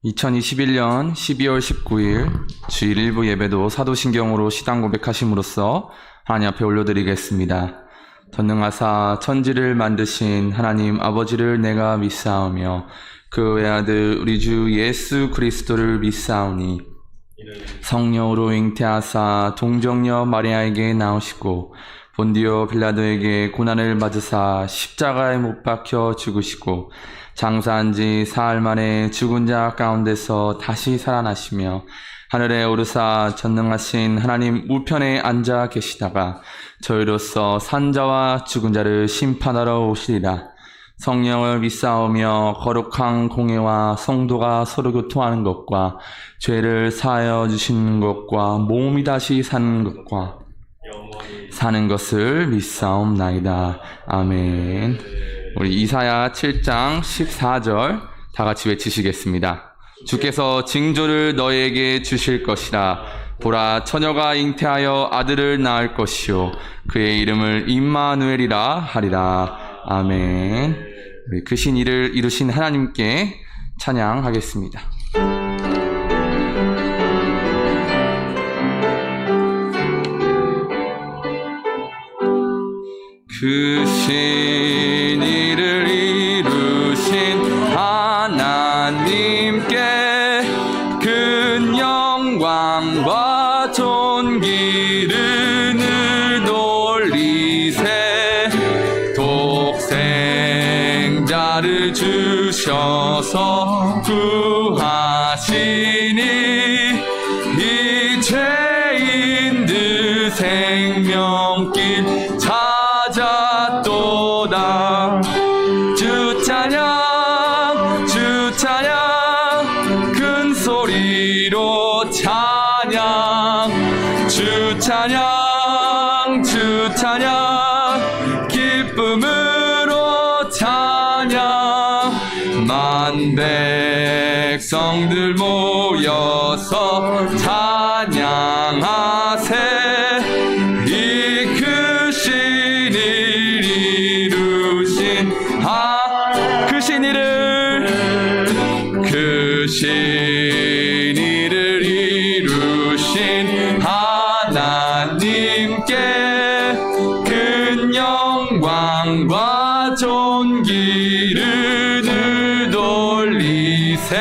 2021년 12월 19일 주일 일부 예배도 사도신경으로 시당 고백하심으로써 하나님 앞에 올려드리겠습니다. 전능하사 천지를 만드신 하나님 아버지를 내가 믿사오며 그 외아들 우리 주 예수 그리스도를 믿사오니 성령으로 잉태하사 동정녀 마리아에게 나오시고 본디오 빌라도에게 고난을 받으사 십자가에 못 박혀 죽으시고 장사한 지 사흘 만에 죽은 자 가운데서 다시 살아나시며 하늘에 오르사 전능하신 하나님 우편에 앉아 계시다가 저희로서 산자와 죽은 자를 심판하러 오시리라. 성령을 믿사오며 거룩한 공예와 성도가 서로 교통하는 것과 죄를 사하여 주시는 것과 몸이 다시 사는 것과 사는 것을 믿사옵나이다. 아멘. 우리 이사야 7장 14절 다 같이 외치시겠습니다. 주께서 징조를 너희에게 주실 것이라. 보라, 처녀가 잉태하여 아들을 낳을 것이요 그의 이름을 임마누엘이라 하리라. 아멘. 우리 크신 일을 이루신 하나님께 찬양하겠습니다. 크신 일을 이루신 하나님께 큰 영광과 존귀를 늘 돌리세. 독생자를 주셔서 구하시니 이 죄인들 생명길 찾았도다. 주 찬양 주 찬양 큰 소리로 찬양. 주 찬양 주 찬양 기쁨으로 찬양. 만 백성들 모여서 찬양하세. 이 크신 일 이루신 크신 일을 이루신 하나님께 큰 영광과 존귀를 늘 돌리세.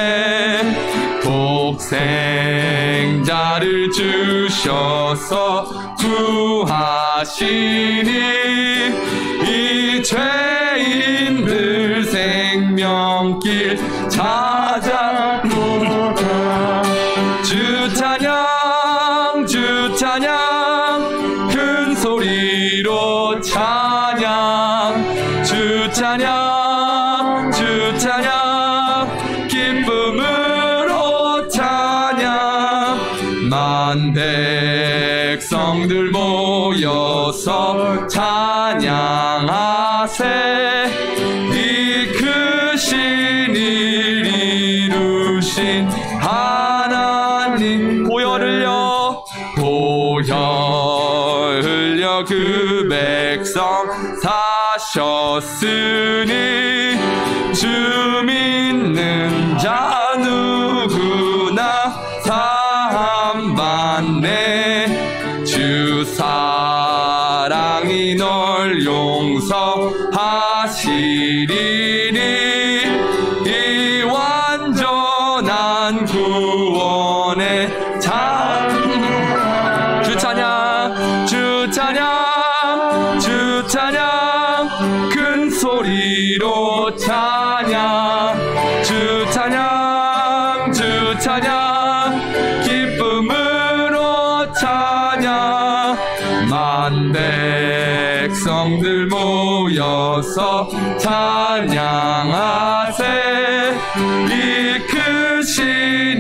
독생자를 주셔서 구하시니 이 죄인들 생명길 찾았도다. 주 찬양 주 찬양 큰 소리로 찬양. 주 찬양 주 찬양 기쁨으로 찬양. 만 백성들 모여서 찬양하세. 이 크신 일 이루신 하나님. 보혈 흘려 그 백성 사셨으니 주 믿는 자 누구나 사함받네. 주 사랑이 널 용서하시리니 이 완전한 구원의 주 찬양 주 찬양 주 찬양 큰 소리로 찬양. 주 찬양 주 찬양 기쁨으로 찬양. 만 백성들 모여서 찬양하세. 이 크신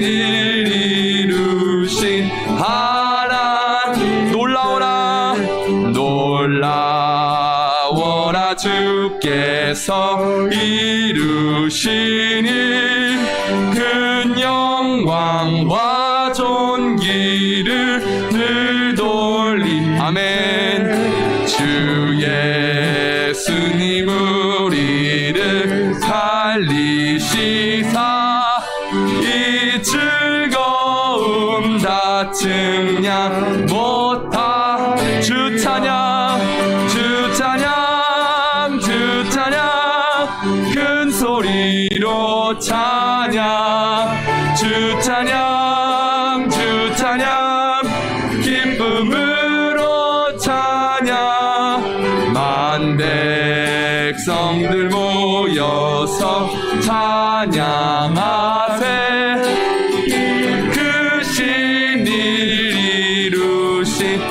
일 이루신 하나님. 놀라워라 놀라워라 주께서 이루시니 큰 영광과 존귀를 늘 돌리. 아멘. 주 예수님 우리를 살리시사 이 기쁨으로 찬양 주 찬양 주 찬양 기쁨으로 찬양 만 백성들 모여서 찬양하세 크신 일 이루신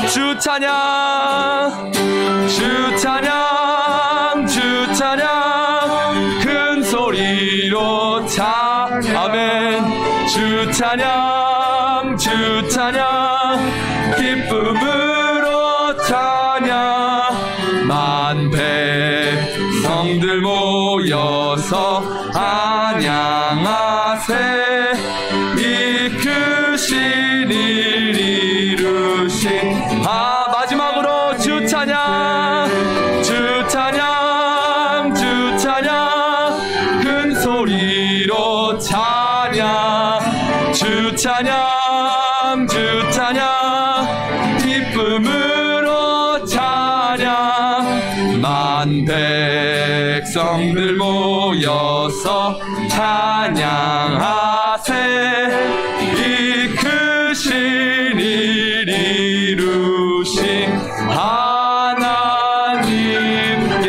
주 찬양 주 찬양 주 찬양 큰 소리로 아멘 주 찬양 주 찬양 기쁨으로 찬양 만 백성들 모여서 찬양하세 이 크신 일 이루신 마지막으로 주 찬양 주 찬양 주 찬양 큰 소리로 찬양 주 찬양 주 찬양 기쁨으로 찬양 만 백성들 모여서 찬양하세 이 크신 일 이루신 하나님께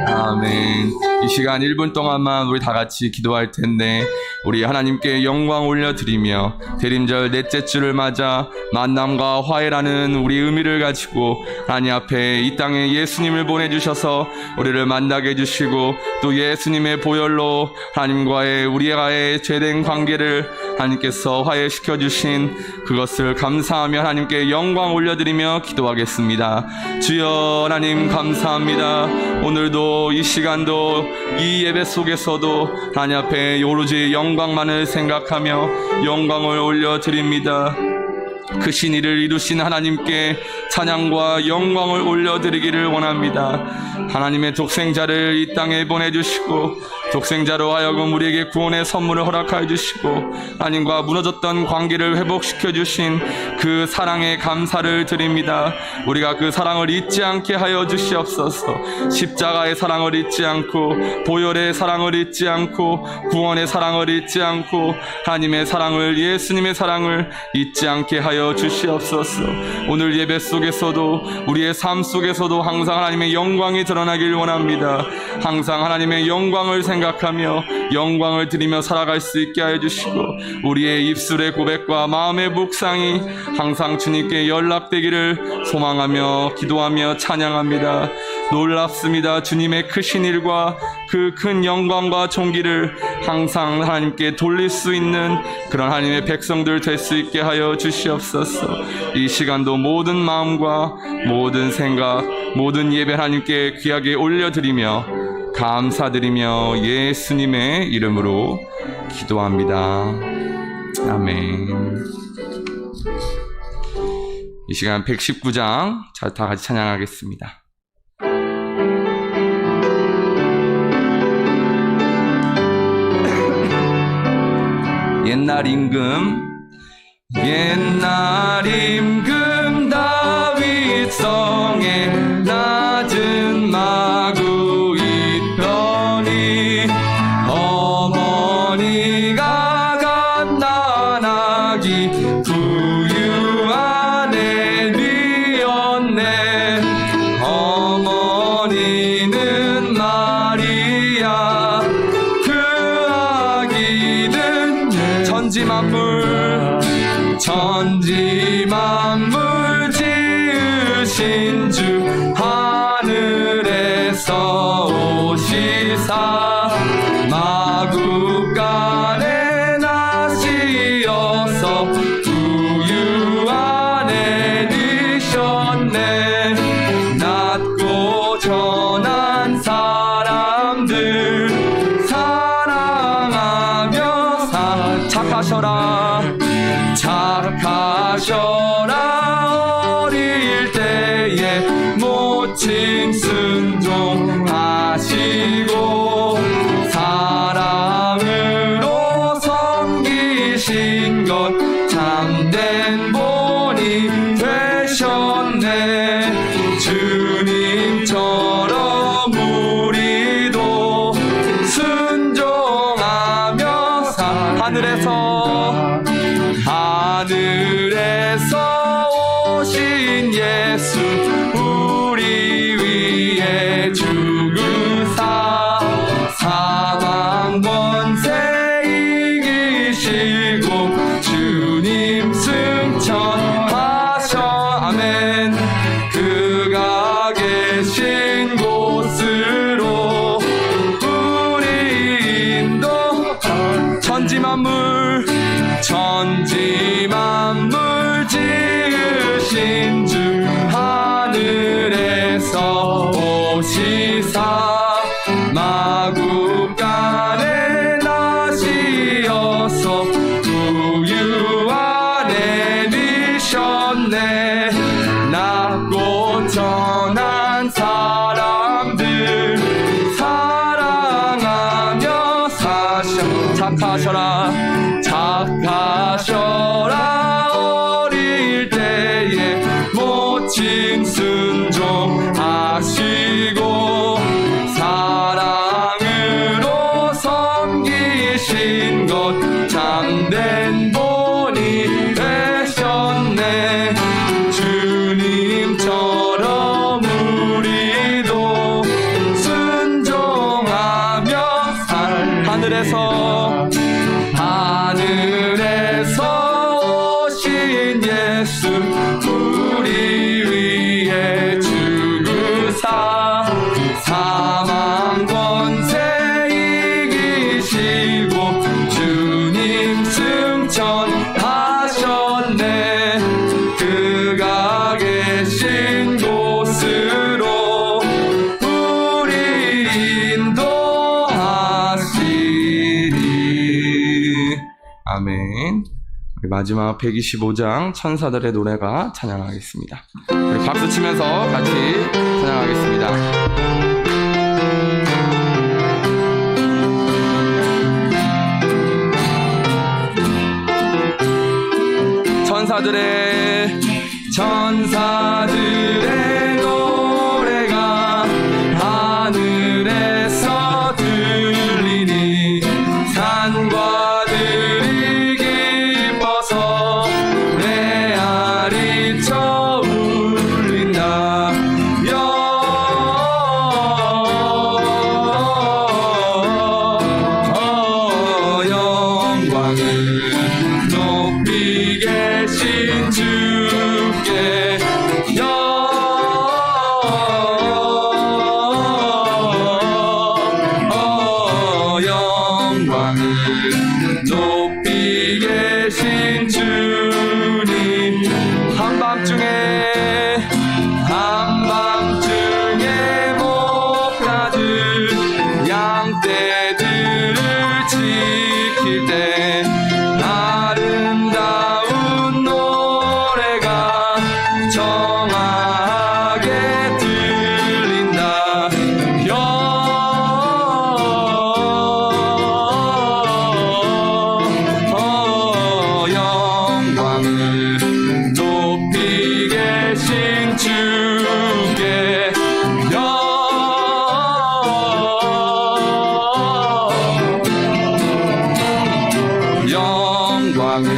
아멘. 이 시간 1분 동안만 우리 다 같이 기도할 텐데 우리 하나님께 영광 올려드리며 대림절 넷째 주를 맞아 만남과 화해라는 우리 의미를 가지고 하나님 앞에 이 땅에 예수님을 보내주셔서 우리를 만나게 해주시고 또 예수님의 보혈로 하나님과의 우리와의 죄된 관계를 하나님께서 화해시켜 주신 그것을 감사하며 하나님께 영광 올려드리며 기도하겠습니다. 주여 하나님 감사합니다. 오늘도 이 시간도 이 예배 속에서도 하나님 앞에 오로지 영광만을 생각하며 영광을 올려드립니다. 크신 일을 이루신 하나님께 찬양과 영광을 올려드리기를 원합니다. 하나님의 독생자를 이 땅에 보내주시고 독생자로 하여금 우리에게 구원의 선물을 허락하여 주시고 하나님과 무너졌던 관계를 회복시켜 주신 그 사랑에 감사를 드립니다. 우리가 그 사랑을 잊지 않게 하여 주시옵소서. 십자가의 사랑을 잊지 않고 보혈의 사랑을 잊지 않고 구원의 사랑을 잊지 않고 하나님의 사랑을 예수님의 사랑을 잊지 않게 하여 주시옵소서. 오늘 예배 속에서도 우리의 삶 속에서도 항상 하나님의 영광이 드러나길 원합니다. 항상 하나님의 영광을 생각하며 영광을 드리며 살아갈 수 있게 하여 주시고 우리의 입술의 고백과 마음의 묵상이 항상 주님께 연락되기를 소망하며 기도하며 찬양합니다. 놀랍습니다. 주님의 크신 일과 그 큰 영광과 존귀를 항상 하나님께 돌릴 수 있는 그런 하나님의 백성들 될 수 있게 하여 주시옵소서. 이 시간도 모든 마음과 모든 생각 모든 예배 하나님께 귀하게 올려드리며 감사드리며 예수님의 이름으로 기도합니다. 아멘. 이 시간 119장 다 같이 찬양하겠습니다. 옛날 임금 다윗 성에 낮은 마구 있더니 어머니가 갓난아기 부유 안에 뉘었네. 어머니는 마리아 그 아기는 천지만물 지으신 주 하늘에서 오시사 마구간에 나시어서 우유 안에 니셨네. 낮고 전한 사람들 사랑하며 착하셔라. 어릴 때에 모친 순종하시고 사랑으로 섬기신 것 참된 본이 되셨네. 주님처럼 우리 대신 순종하시고 사랑으로 섬기신 것 참된 본이 되셨네. 주님처럼 우리도 순종하며 하늘에서 오신 예수 우리 위해 죽으사 사망 권세 이기시고 주님 승천하셨네. 그가 계신 곳으로 우리 인도하시리. 아멘. 우리 마지막 125장 천사들의 노래가 찬양하겠습니다. 우리 박수 치면서 같이 찬양하겠습니다. 천사들의 노래가 하늘에서 들리니 산과 들이 기뻐서 메아리 쳐 울린다. 영광을 높이 계신 주께 영광을 높이 계신 주님. 한밤중에 목자들 양떼들을 지킬 때 아름다운 노래가 정하게 들린다. 영광을 높이 계신 주께 영광을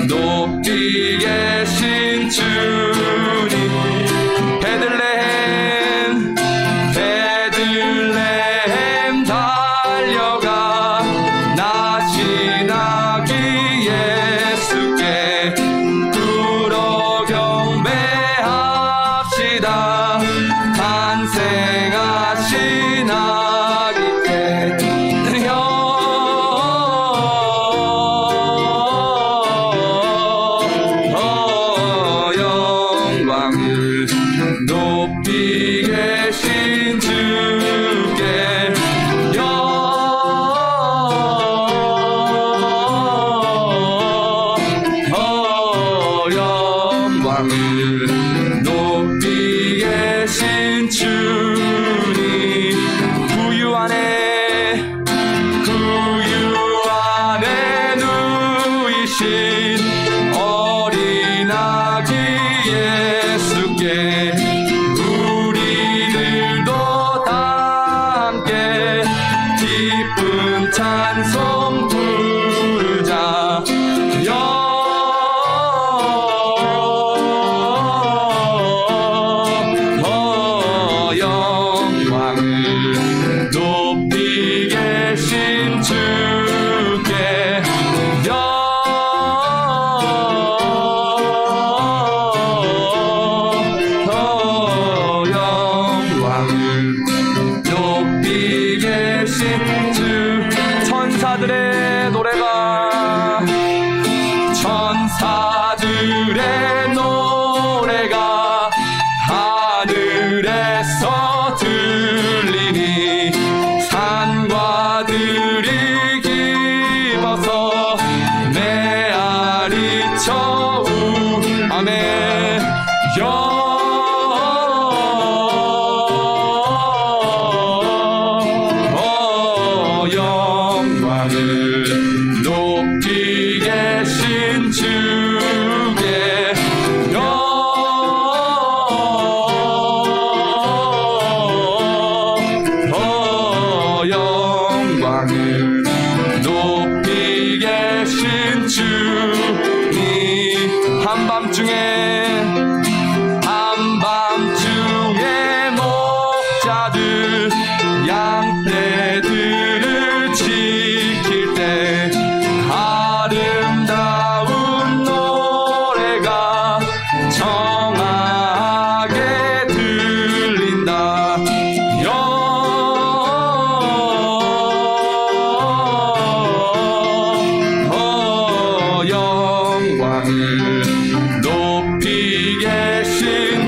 높이 계신 주님. 베들레헴 달려가 나시나기 예수께 뚫어 경배합시다. 탄생하신 아기께 영광을 높이 계신 주께 영광을 높이 계신 주님. 구유 안에 누이신 어린 아기 예수께 우리들도 다 함께 기쁜 찬송 부르자.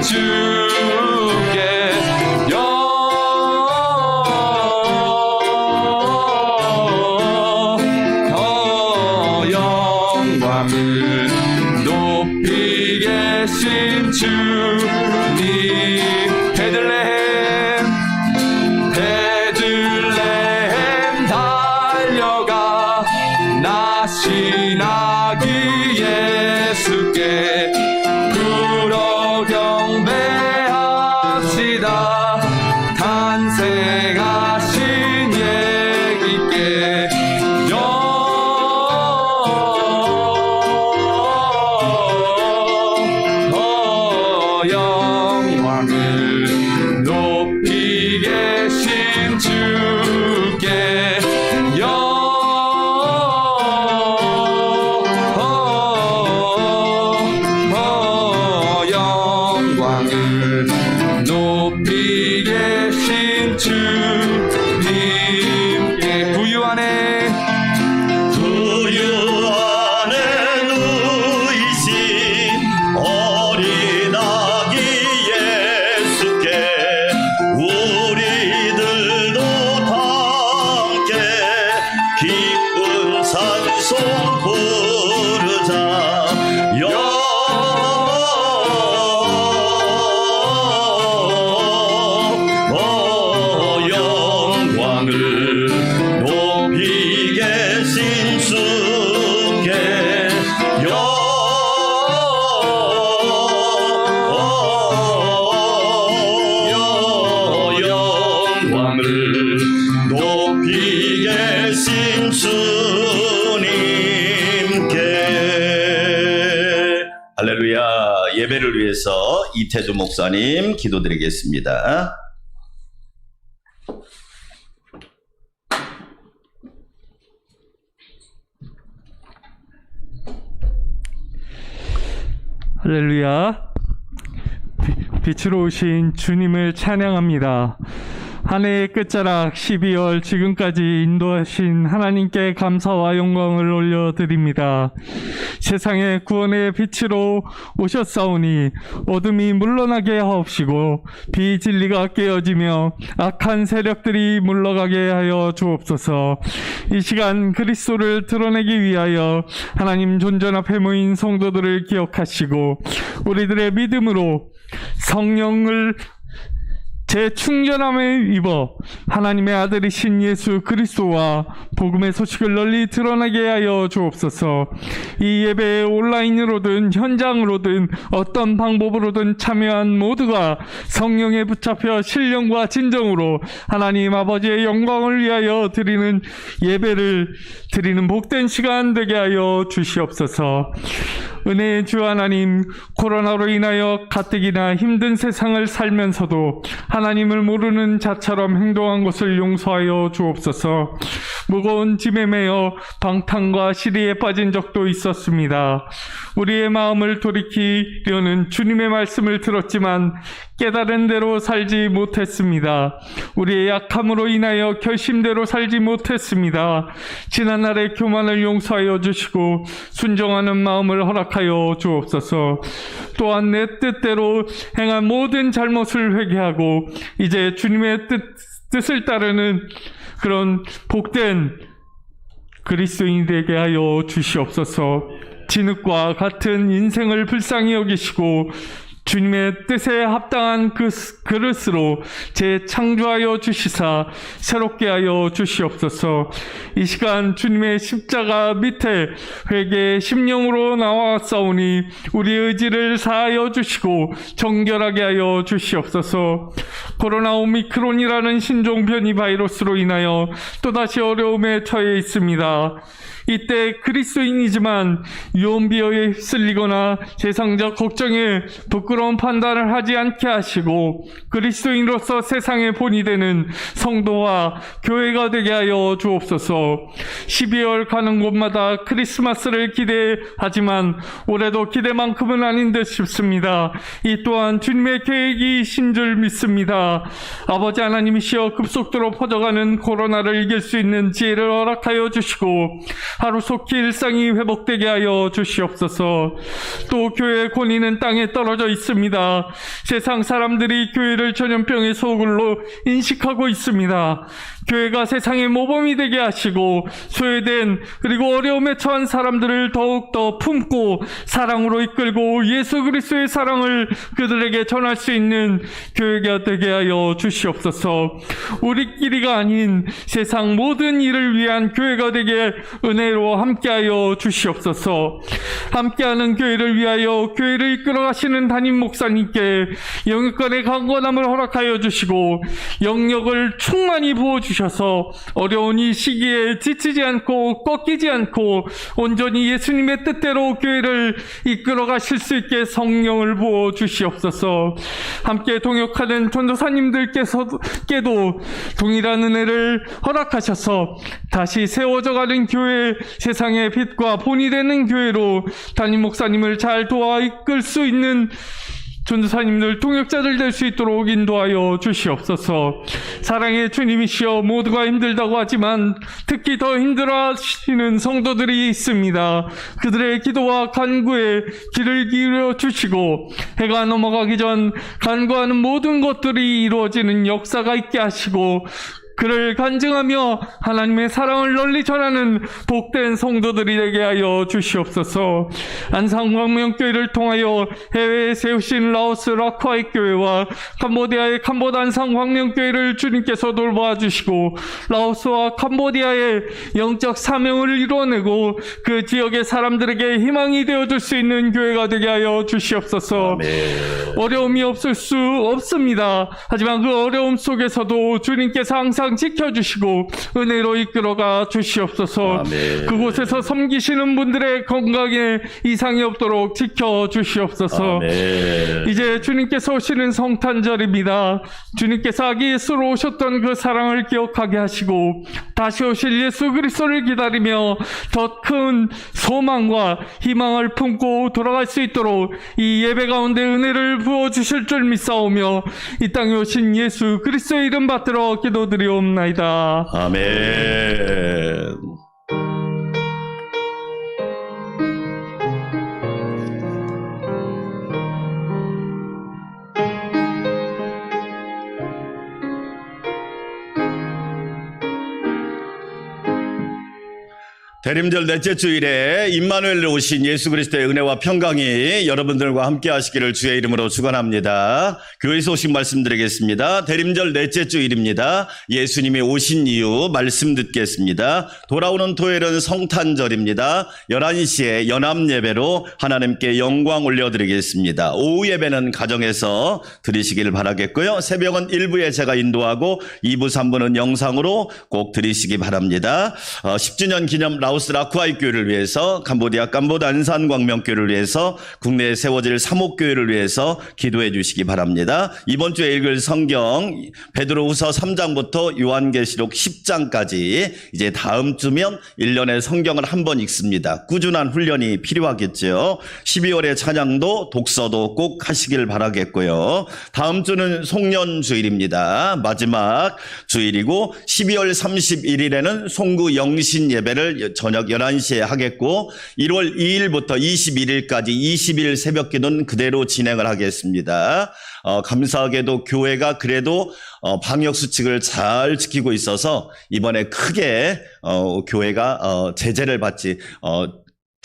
주께 영광을 높이 계신 주님 베들레헴 달려가 나신 아기 예수께 불어 경배합시다. 탄생하신 예기께 영광을 높이 계신 주께 영광을 높이 계신 주님께 구유 안에 누이신 어린 아기 예수께 우리들도 함께 기쁜 찬송 부르자. 영광을 높이 계신 주께 영광을 높이 계신 주님께. 할렐루야. 예배를 위해서 이태주 목사님 기도드리겠습니다. 할렐루야. 빛으로 오신 주님을 찬양합니다. 한 해의 끝자락 12월 지금까지 인도하신 하나님께 감사와 영광을 올려드립니다. 세상의 구원의 빛으로 오셨사오니 어둠이 물러나게 하옵시고 비진리가 깨어지며 악한 세력들이 물러가게 하여 주옵소서. 이 시간 그리스도를 드러내기 위하여 하나님 존전 앞에 모인 성도들을 기억하시고 우리들의 믿음으로 성령을 재충전함에 입어 하나님의 아들이신 예수 그리스도와 복음의 소식을 널리 드러나게 하여 주옵소서. 이 예배에 온라인으로든 현장으로든 어떤 방법으로든 참여한 모두가 성령에 붙잡혀 신령과 진정으로 하나님 아버지의 영광을 위하여 드리는 예배를 드리는 복된 시간 되게 하여 주시옵소서. 은혜의 주 하나님, 코로나로 인하여 가뜩이나 힘든 세상을 살면서도 하나님을 모르는 자처럼 행동한 것을 용서하여 주옵소서. 무거운 짐에 매여 방탕과 시리에 빠진 적도 있었습니다. 우리의 마음을 돌이키려는 주님의 말씀을 들었지만 깨달은 대로 살지 못했습니다. 우리의 약함으로 인하여 결심대로 살지 못했습니다. 지난날의 교만을 용서하여 주시고 순종하는 마음을 허락하여 주옵소서. 또한 내 뜻대로 행한 모든 잘못을 회개하고 이제 주님의 뜻을 따르는 그런 복된 그리스도인이 되게 하여 주시옵소서. 진흙과 같은 인생을 불쌍히 여기시고 주님의 뜻에 합당한 그 그릇으로 재창조하여 주시사 새롭게 하여 주시옵소서. 이 시간 주님의 십자가 밑에 회개의 심령으로 나왔사오니 우리의 의지를 사하여 주시고 정결하게 하여 주시옵소서. 코로나 오미크론이라는 신종 변이 바이러스로 인하여 또다시 어려움에 처해 있습니다. 이때 그리스도인이지만 유언비어에 휩쓸리거나 세상적 걱정에 부끄러운 판단을 하지 않게 하시고 그리스도인으로서 세상의 본이 되는 성도와 교회가 되게 하여 주옵소서. 12월 가는 곳마다 크리스마스를 기대하지만 올해도 기대만큼은 아닌 듯 싶습니다. 이 또한 주님의 계획이신 줄 믿습니다. 있습니다. 아버지 하나님이시여 급속도로 퍼져가는 코로나를 이길 수 있는 지혜를 허락하여 주시고 하루속히 일상이 회복되게 하여 주시옵소서. 또 교회의 권위는 땅에 떨어져 있습니다. 세상 사람들이 교회를 전염병의 소굴로 인식하고 있습니다. 교회가 세상의 모범이 되게 하시고 소외된 그리고 어려움에 처한 사람들을 더욱더 품고 사랑으로 이끌고 예수 그리스도의 사랑을 그들에게 전할 수 있는 교회가 되게 하여 주시옵소서. 우리끼리가 아닌 세상 모든 일을 위한 교회가 되게 은혜로 함께하여 주시옵소서. 함께하는 교회를 위하여 교회를 이끌어 가시는 담임 목사님께 영육간의 강건함을 허락하여 주시고 영역을 충만히 부어주셔서 어려운 이 시기에 지치지 않고 꺾이지 않고 온전히 예수님의 뜻대로 교회를 이끌어 가실 수 있게 성령을 부어 주시옵소서. 함께 동역하는 전도사님들께도 동일한 은혜를 허락하셔서 다시 세워져 가는 교회, 세상의 빛과 본이 되는 교회로 담임 목사님을 잘 도와 이끌 수 있는 전도사님들, 동역자들 될 수 있도록 인도하여 주시옵소서. 사랑의 주님이시여, 모두가 힘들다고 하지만 특히 더 힘들어하시는 성도들이 있습니다. 그들의 기도와 간구에 귀를 기울여 주시고 해가 넘어가기 전 간구하는 모든 것들이 이루어지는 역사가 있게 하시고 그를 간증하며 하나님의 사랑을 널리 전하는 복된 성도들이 되게 하여 주시옵소서. 안상광명교회를 통하여 해외에 세우신 라오스 라쿠아이 교회와 캄보디아의 캄보다 안상광명교회를 주님께서 돌보아 주시고 라오스와 캄보디아의 영적 사명을 이루어내고 그 지역의 사람들에게 희망이 되어줄 수 있는 교회가 되게 하여 주시옵소서. 아멘. 어려움이 없을 수 없습니다. 하지만 그 어려움 속에서도 주님께서 항상 지켜주시고 은혜로 이끌어가 주시옵소서. 아멘. 그곳에서 섬기시는 분들의 건강에 이상이 없도록 지켜주시옵소서. 아멘. 이제 주님께서 오시는 성탄절입니다. 주님께서 아기 예수로 오셨던 그 사랑을 기억하게 하시고 다시 오실 예수 그리스도를 기다리며 더 큰 소망과 희망을 품고 돌아갈 수 있도록 이 예배 가운데 은혜를 부어주실 줄 믿사오며 이 땅에 오신 예수 그리스도의 이름 받들어 기도드리옵나이다. 아멘. 대림절 넷째 주일에 임마누엘로 오신 예수 그리스도의 은혜와 평강이 여러분들과 함께 하시기를 주의 이름으로 축원합니다. 교회에서 오신 말씀 드리겠습니다. 대림절 넷째 주일입니다. 예수님이 오신 이유 말씀 듣겠습니다. 돌아오는 토요일은 성탄절입니다. 11시에 연합 예배로 하나님께 영광 올려드리겠습니다. 오후 예배는 가정에서 드리시길 바라겠고요. 새벽은 1부에 제가 인도하고 2부 3부는 영상으로 꼭 드리시기 바랍니다. 10주년 기념 라오스 라쿠아이 교회를 위해서, 캄보디아 캄보다 안산광명교회를 위해서, 국내에 세워질 사목교회를 위해서 기도해 주시기 바랍니다. 이번 주에 읽을 성경 베드로후서 3장부터 요한계시록 10장까지 이제 다음 주면 1년에 성경을 한 번 읽습니다. 꾸준한 훈련이 필요하겠죠. 12월에 찬양도 독서도 꼭 하시길 바라겠고요. 다음 주는 송년주일입니다. 마지막 주일이고 12월 31일에는 송구 영신 예배를 저녁 11시에 하겠고 1월 2일부터 21일까지 20일 새벽기도는 그대로 진행을 하겠습니다. 감사하게도 교회가 그래도 방역수칙을 잘 지키고 있어서 이번에 크게 교회가 제재를 받지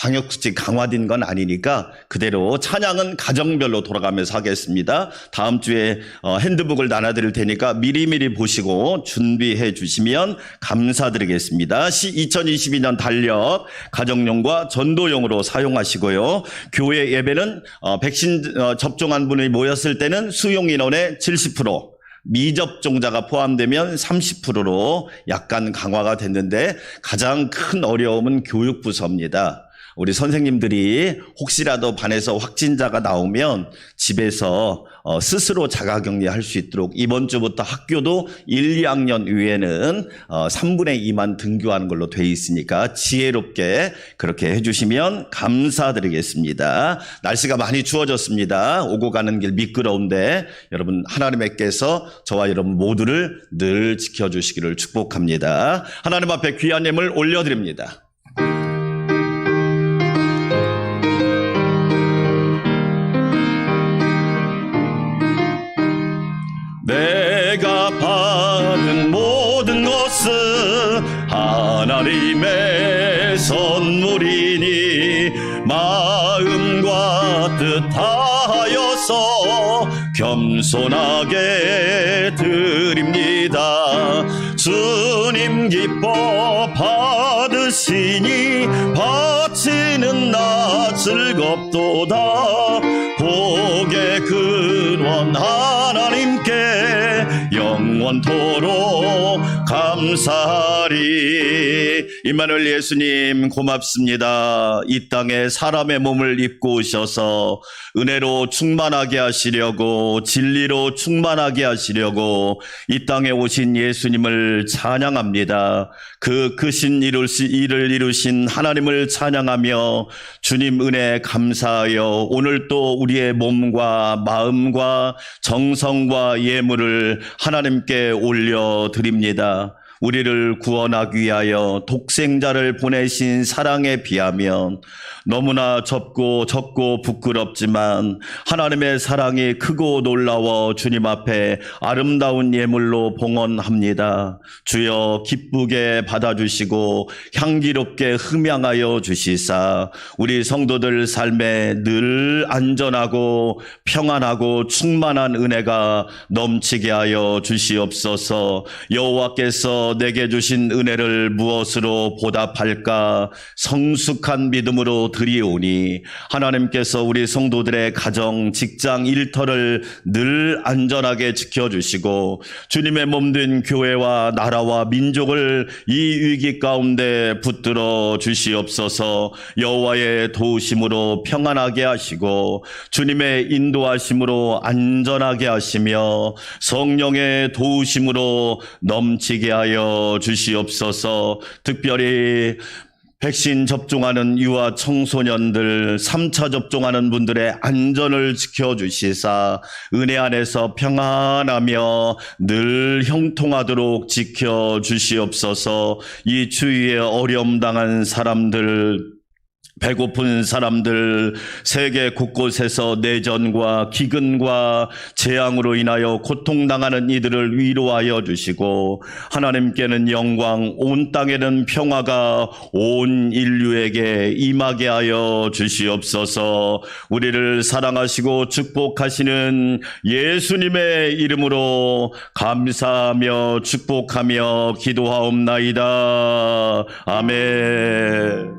방역수칙 강화된 건 아니니까 그대로 찬양은 가정별로 돌아가면서 하겠습니다. 다음 주에 핸드북을 나눠드릴 테니까 미리미리 보시고 준비해 주시면 감사드리겠습니다. 2022년 달력 가정용과 전도용으로 사용하시고요. 교회 예배는 백신 접종한 분이 모였을 때는 수용인원의 70%, 미접종자가 포함되면 30%로 약간 강화가 됐는데 가장 큰 어려움은 교육부서입니다. 우리 선생님들이 혹시라도 반에서 확진자가 나오면 집에서 스스로 자가격리할 수 있도록 이번 주부터 학교도 1, 2학년 위에는 3분의 2만 등교하는 걸로 돼 있으니까 지혜롭게 그렇게 해주시면 감사드리겠습니다. 날씨가 많이 추워졌습니다. 오고 가는 길 미끄러운데 여러분 하나님께서 저와 여러분 모두를 늘 지켜주시기를 축복합니다. 하나님 앞에 귀한 예물 올려드립니다. 내가 받은 모든 것은 하나님의 선물이니 마음과 뜻하여서 겸손하게 드립니다. 주님 기뻐 받으시니 바치는 나 즐겁도다. 복의 근원 하나님께 영원토록 감사하리. 임마누엘 예수님 고맙습니다. 이 땅에 사람의 몸을 입고 오셔서 은혜로 충만하게 하시려고 진리로 충만하게 하시려고 이 땅에 오신 예수님을 찬양합니다. 그 크신 일을 이루신 하나님을 찬양하며 주님 은혜 감사하여 오늘 또 우리의 몸과 마음과 정성과 예물을 하나님께 올려드립니다. 우리를 구원하기 위하여 독생자를 보내신 사랑에 비하면 너무나 적고 부끄럽지만 하나님의 사랑이 크고 놀라워 주님 앞에 아름다운 예물로 봉헌합니다. 주여 기쁘게 받아주시고 향기롭게 흠양하여 주시사 우리 성도들 삶에 늘 안전하고 평안하고 충만한 은혜가 넘치게 하여 주시옵소서. 여호와께서 내게 주신 은혜를 무엇으로 보답할까 성숙한 믿음으로 드리오니 하나님께서 우리 성도들의 가정, 직장, 일터를 늘 안전하게 지켜주시고 주님의 몸된 교회와 나라와 민족을 이 위기 가운데 붙들어 주시옵소서. 여호와의 도우심으로 평안하게 하시고 주님의 인도하심으로 안전하게 하시며 성령의 도우심으로 넘치게 하여 주시옵소서. 특별히 백신 접종하는 유아 청소년들 3차 접종하는 분들의 안전을 지켜주시사 은혜 안에서 평안하며 늘 형통하도록 지켜주시옵소서. 이 주위에 어려움 당한 사람들, 배고픈 사람들, 세계 곳곳에서 내전과 기근과 재앙으로 인하여 고통당하는 이들을 위로하여 주시고 하나님께는 영광, 온 땅에는 평화가 온 인류에게 임하게 하여 주시옵소서. 우리를 사랑하시고 축복하시는 예수님의 이름으로 감사하며 축복하며 기도하옵나이다. 아멘.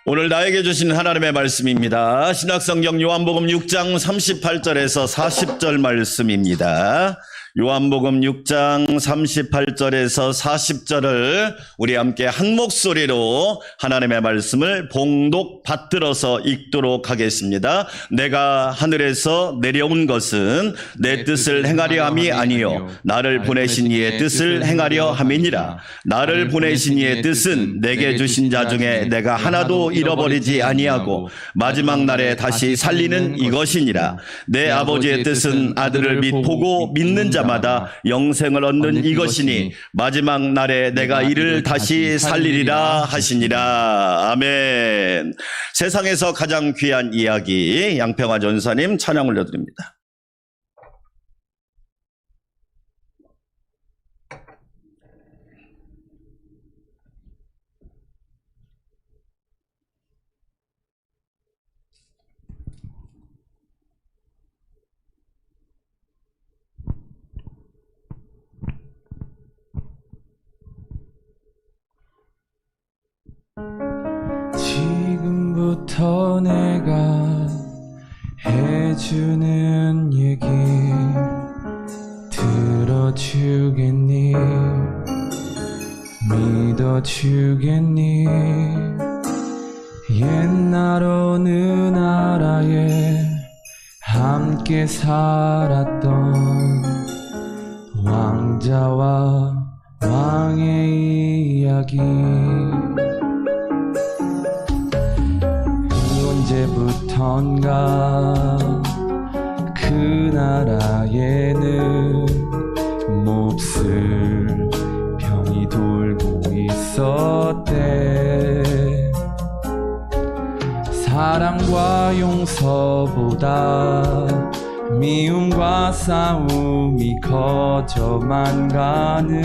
오늘 나에게 주신 하나님의 말씀입니다. 신약성경 요한복음 6장 38절에서 40절 말씀입니다. 요한복음 6장 38절에서 40절을 우리 함께 한 목소리로 하나님의 말씀을 봉독 받들어서 읽도록 하겠습니다. 내가 하늘에서 내려온 것은 내 뜻을 행하려 함이 아니요 나를 보내신 이의 뜻을 행하려 함이니라. 나를 보내신 이의 뜻은 내게 주신 자 중에 내가 하나도 잃어버리지 아니하고 마지막 날에 다시 살리는 이것이니라. 내 아버지의 뜻은 아들을 보고 믿는 자마다 영생을 얻는 이것이니 마지막 날에 내가 이를 다시 살리리라 하시니라. 아멘. 세상에서 가장 귀한 이야기 양평화 전사님 찬양 올려드립니다. 지금부터 내가 해주는 얘기 들어주겠니? 믿어주겠니? 옛날 어느 나라에 함께 살았던 왕자와 왕의 이야기. 언제부턴가 그 나라에는 몹쓸 병이 돌고 있었대. 사랑과 용서보다 미움과 싸움이 커져만 가는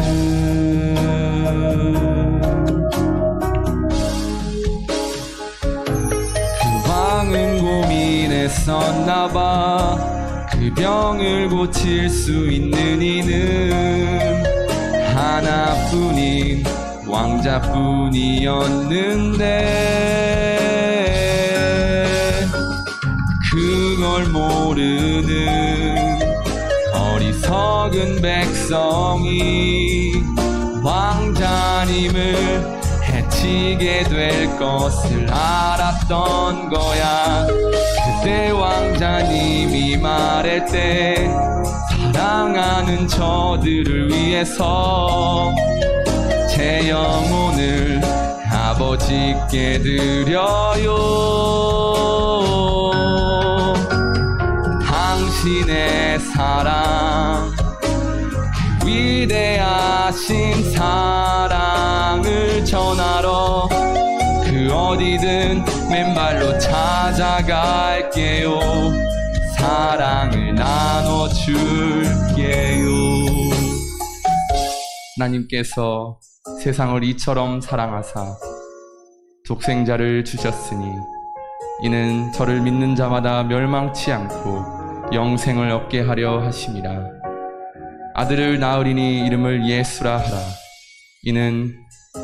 그 왕은 고민했었나봐. 그 병을 고칠 수 있는 이는 하나뿐인 왕자뿐이었는데 그걸 모르는 어리석은 백성이 왕자님을 해치게 될 것을 알았던 거야. 그때 왕자님이 말했대. 사랑하는 저들을 위해서 제 영혼을 아버지께 드려요. 당신의 사랑, 그 위대하신 사랑을 전하러 그 어디든 맨발로 찾아갈게요. 사랑을 나눠줄게요. 하나님께서 세상을 이처럼 사랑하사 독생자를 주셨으니 이는 저를 믿는 자마다 멸망치 않고 영생을 얻게 하려 하심이라. 아들을 낳으리니 이름을 예수라 하라. 이는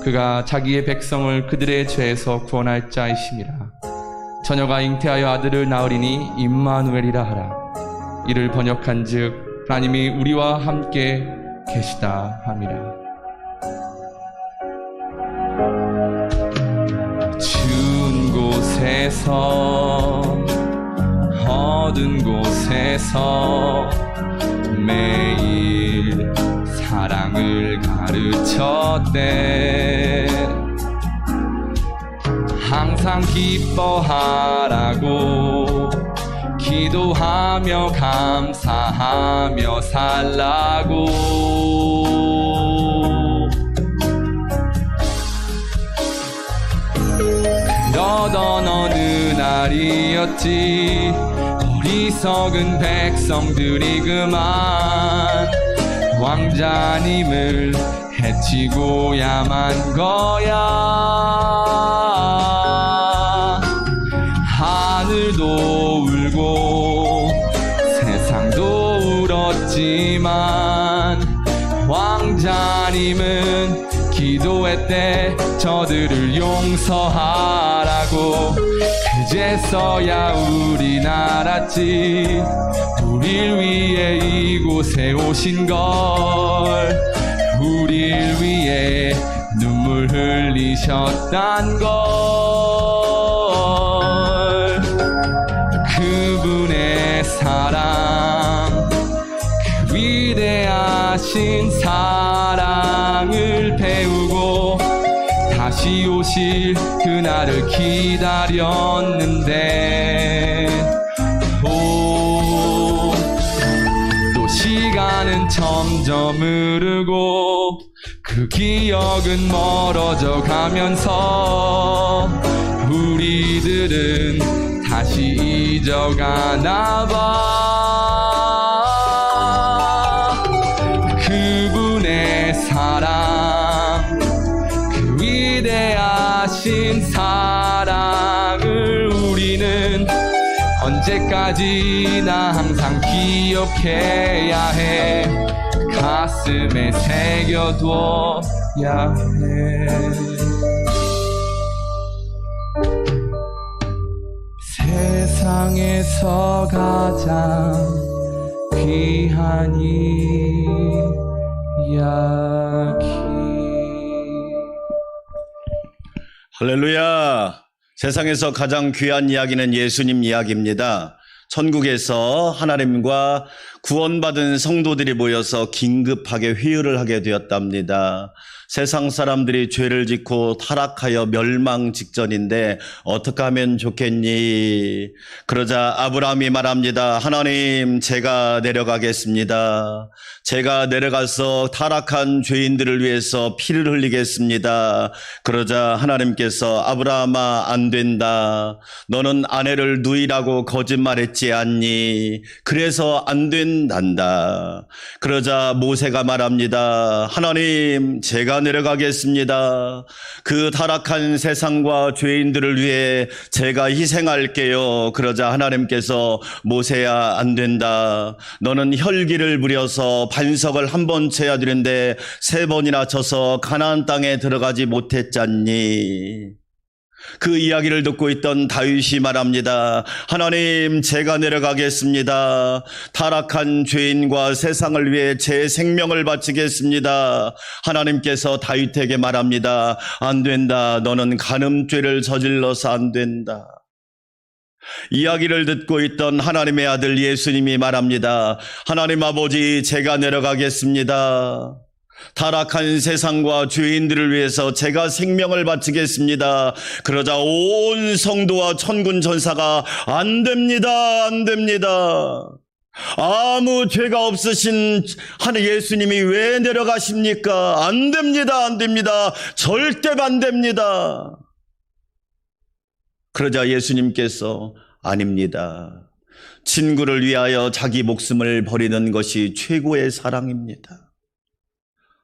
그가 자기의 백성을 그들의 죄에서 구원할 자이심이라. 처녀가 잉태하여 아들을 낳으리니 임마누엘이라 하라. 이를 번역한즉 하나님이 우리와 함께 계시다 함이라. 추운 곳에서 어두운 곳에서 매일 사랑을 가르쳤대. 항상 기뻐하라고 기도하며 감사하며 살라고. 그러던 어느 날이었지. 어리석은 백성들이 그만 왕자님을 해치고야만 거야. 하늘도 울고 세상도 울었지만 왕자님은 기도했대. 저들을 용서하라고. 그제서야 우린 알았지. 우릴 위해 이곳에 오신 걸. 우릴 위해 눈물 흘리셨단 걸. 그분의 사랑, 그 위대하신 사랑을 배우고 다시 오실 그날을 기다렸는데 또 시간은 점점 흐르고 그 기억은 멀어져 가면서 우리들은 다시 잊어가나 봐. 그분의 사랑, 그 위대하신 사랑을 우리는 언제까지나 항상 기억해야 해. 가슴에 새겨둬야 해. 세상 세상에서 가장 귀한 이야기. 할렐루야. 세상에서 가장 귀한 이야기는 예수님 이야기입니다. 천국에서 하나님과 구원받은 성도들이 모여서 긴급하게 회의를 하게 되었답니다. 세상 사람들이 죄를 짓고 타락하여 멸망 직전인데 어떻게 하면 좋겠니? 그러자 아브라함이 말합니다. 하나님, 제가 내려가겠습니다. 제가 내려가서 타락한 죄인들을 위해서 피를 흘리겠습니다. 그러자 하나님께서 아브라함아, 안 된다. 너는 아내를 누이라고 거짓말했지 않니? 그래서 안 된단다. 그러자 모세가 말합니다. 하나님, 제가 내려가겠습니다. 그 타락한 세상과 죄인들을 위해 제가 희생할게요. 그러자 하나님께서 모세야, 안 된다. 너는 혈기를 부려서 반석을 한 번 쳐야 되는데 3번이나 쳐서 가나안 땅에 들어가지 못했잖니. 그 이야기를 듣고 있던 다윗이 말합니다. 하나님, 제가 내려가겠습니다. 타락한 죄인과 세상을 위해 제 생명을 바치겠습니다. 하나님께서 다윗에게 말합니다. 안 된다. 너는 간음죄를 저질러서 안 된다. 이야기를 듣고 있던 하나님의 아들 예수님이 말합니다. 하나님 아버지, 제가 내려가겠습니다. 타락한 세상과 죄인들을 위해서 제가 생명을 바치겠습니다. 그러자 온 성도와 천군 천사가 안 됩니다, 안 됩니다. 아무 죄가 없으신 하나님 예수님이 왜 내려가십니까? 안 됩니다, 안 됩니다. 절대 안 됩니다. 그러자 예수님께서 아닙니다. 친구를 위하여 자기 목숨을 버리는 것이 최고의 사랑입니다.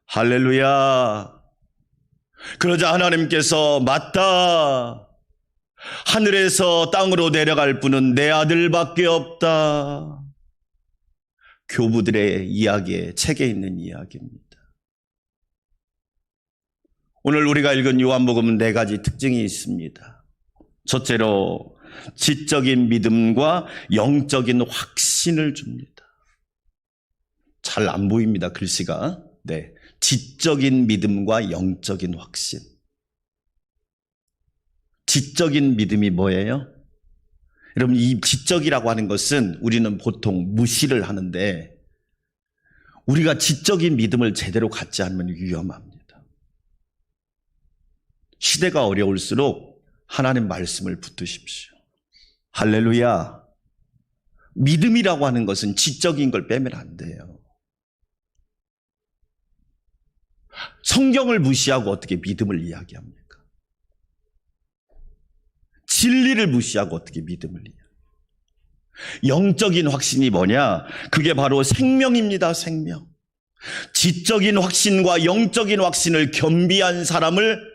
할렐루야. 그러자 하나님께서 맞다. 하늘에서 땅으로 내려갈 분은 내 아들밖에 없다. 교부들의 이야기에 책에 있는 이야기입니다. 오늘 우리가 읽은 요한복음은 4가지 특징이 있습니다. 첫째로 지적인 믿음과 영적인 확신을 줍니다. 잘 안 보입니다, 글씨가. 네. 지적인 믿음과 영적인 확신. 지적인 믿음이 뭐예요? 여러분, 이 지적이라고 하는 것은 우리는 보통 무시를 하는데 우리가 지적인 믿음을 제대로 갖지 않으면 위험합니다. 시대가 어려울수록 하나님 말씀을 붙드십시오. 할렐루야. 믿음이라고 하는 것은 지적인 걸 빼면 안 돼요. 성경을 무시하고 어떻게 믿음을 이야기합니까? 진리를 무시하고 어떻게 믿음을 이야기합니까? 영적인 확신이 뭐냐? 그게 바로 생명입니다, 생명. 지적인 확신과 영적인 확신을 겸비한 사람을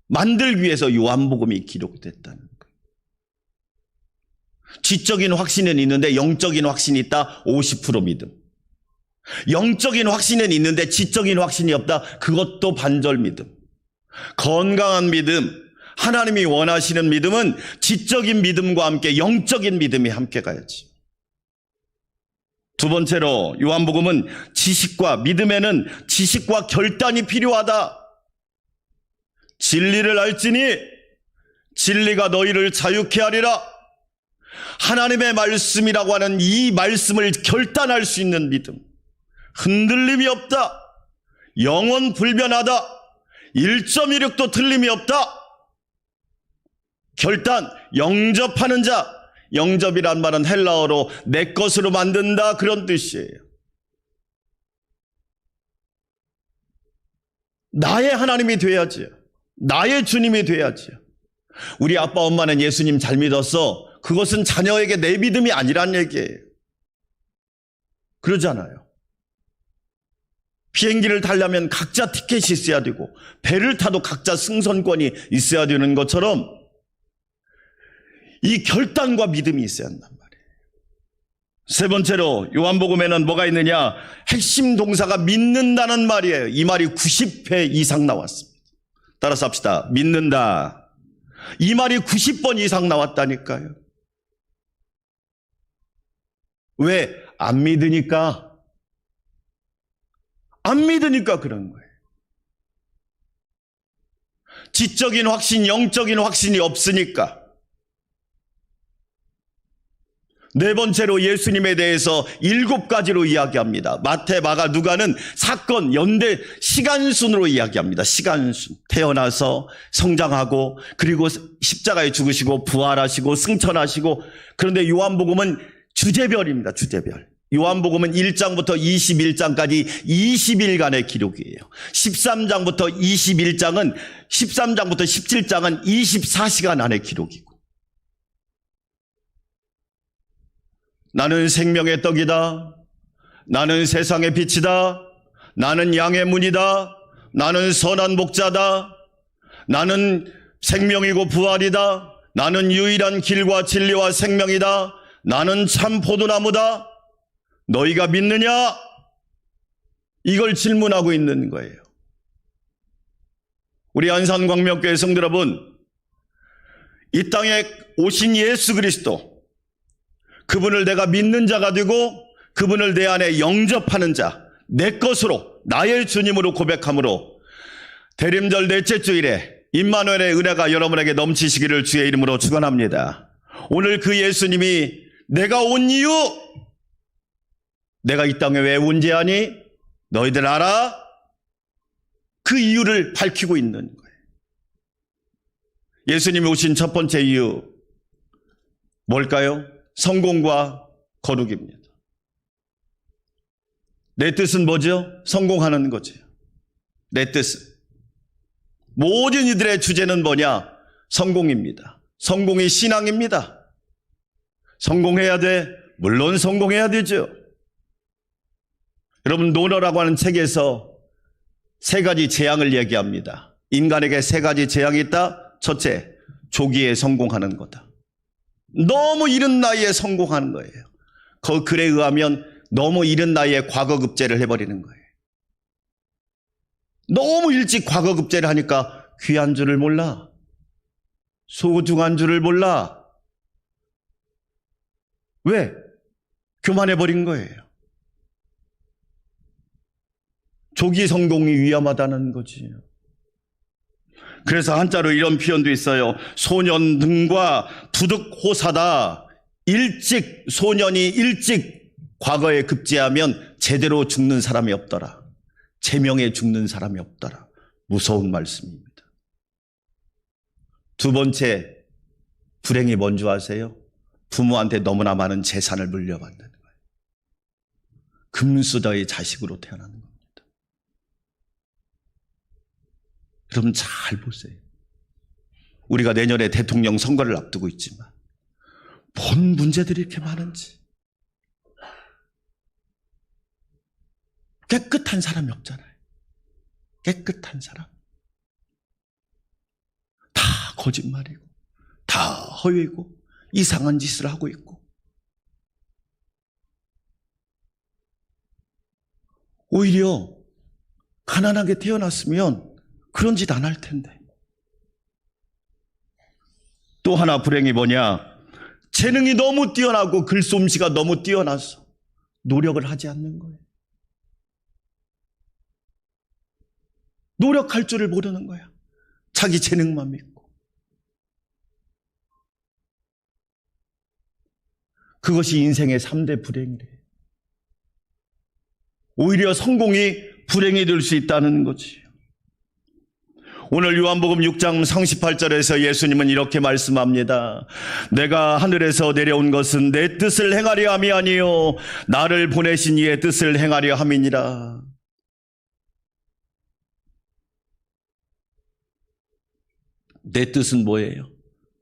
만들기 위해서 요한복음이 기록됐다는 거예요. 지적인 확신은 있는데 영적인 확신이 있다? 50% 믿음. 영적인 확신은 있는데 지적인 확신이 없다? 그것도 반절 믿음. 건강한 믿음, 하나님이 원하시는 믿음은 지적인 믿음과 함께 영적인 믿음이 함께 가야지. 두 번째로 요한복음은 지식과 믿음에는 지식과 결단이 필요하다. 진리를 알지니 진리가 너희를 자유케 하리라. 하나님의 말씀이라고 하는 이 말씀을 결단할 수 있는 믿음. 흔들림이 없다. 영원 불변하다. 1.16도 틀림이 없다. 결단, 영접하는 자. 영접이란 말은 헬라어로 내 것으로 만든다, 그런 뜻이에요. 나의 하나님이 돼야지. 나의 주님이 돼야지. 우리 아빠 엄마는 예수님 잘 믿었어. 그것은 자녀에게 내 믿음이 아니란 얘기예요. 그러잖아요. 비행기를 타려면 각자 티켓이 있어야 되고 배를 타도 각자 승선권이 있어야 되는 것처럼 이 결단과 믿음이 있어야 한단 말이에요. 세 번째로 요한복음에는 뭐가 있느냐? 핵심 동사가 믿는다는 말이에요. 이 말이 90회 이상 나왔습니다. 따라서 합시다. 믿는다. 이 말이 90번 이상 나왔다니까요. 왜? 안 믿으니까. 안 믿으니까 그런 거예요. 지적인 확신, 영적인 확신이 없으니까. 네 번째로 예수님에 대해서 7가지로 이야기합니다. 마태, 마가, 누가는 사건, 연대, 시간순으로 이야기합니다. 시간순. 태어나서 성장하고 그리고 십자가에 죽으시고 부활하시고 승천하시고, 그런데 요한복음은 주제별입니다. 주제별. 요한복음은 1장부터 21장까지 20일간의 기록이에요. 13장부터 17장은 24시간 안의 기록이고. 나는 생명의 떡이다. 나는 세상의 빛이다. 나는 양의 문이다. 나는 선한 목자다. 나는 생명이고 부활이다. 나는 유일한 길과 진리와 생명이다. 나는 참 포도나무다. 너희가 믿느냐? 이걸 질문하고 있는 거예요. 우리 안산광명교회 성도 여러분, 이 땅에 오신 예수 그리스도, 그분을 내가 믿는 자가 되고 그분을 내 안에 영접하는 자, 내 것으로, 나의 주님으로 고백함으로 대림절 넷째 주일에 임마누엘의 은혜가 여러분에게 넘치시기를 주의 이름으로 축원합니다. 오늘 그 예수님이 내가 온 이유, 내가 이 땅에 왜 온지 아니? 너희들 알아? 그 이유를 밝히고 있는 거예요. 예수님이 오신 첫 번째 이유 뭘까요? 성공과 거룩입니다. 내 뜻은 뭐죠? 성공하는 거죠. 내 뜻은. 모든 이들의 주제는 뭐냐? 성공입니다. 성공이 신앙입니다. 성공해야 돼? 물론 성공해야 되죠. 여러분, 노너라고 하는 책에서 3가지 재앙을 얘기합니다. 인간에게 3가지 재앙이 있다. 첫째, 조기에 성공하는 거다. 너무 이른 나이에 성공하는 거예요. 그 글에 의하면 너무 이른 나이에 과거급제를 해버리는 거예요. 너무 일찍 과거급제를 하니까 귀한 줄을 몰라. 소중한 줄을 몰라. 왜? 교만해버린 거예요. 조기 성공이 위험하다는 거지. 그래서 한자로 이런 표현도 있어요. 소년 등과 부득호사다. 소년이 일찍 과거에 급제하면 제대로 죽는 사람이 없더라. 제명에 죽는 사람이 없더라. 무서운 말씀입니다. 두 번째, 불행이 뭔지 아세요? 부모한테 너무나 많은 재산을 물려받는 거예요. 금수저의 자식으로 태어나는 겁니다. 여러분 잘 보세요. 우리가 내년에 대통령 선거를 앞두고 있지만 뭔 문제들이 이렇게 많은지. 깨끗한 사람이 없잖아요. 깨끗한 사람. 다 거짓말이고 다 허위고 이상한 짓을 하고 있고. 오히려 가난하게 태어났으면 그런 짓 안 할 텐데. 또 하나 불행이 뭐냐? 재능이 너무 뛰어나고 글솜씨가 너무 뛰어나서 노력을 하지 않는 거예요. 노력할 줄을 모르는 거야. 자기 재능만 믿고. 그것이 인생의 3대 불행이래. 오히려 성공이 불행이 될 수 있다는 거지. 오늘 요한복음 6장 38절에서 예수님은 이렇게 말씀합니다. 내가 하늘에서 내려온 것은 내 뜻을 행하려 함이 아니요 나를 보내신 이의 뜻을 행하려 함이니라. 내 뜻은 뭐예요?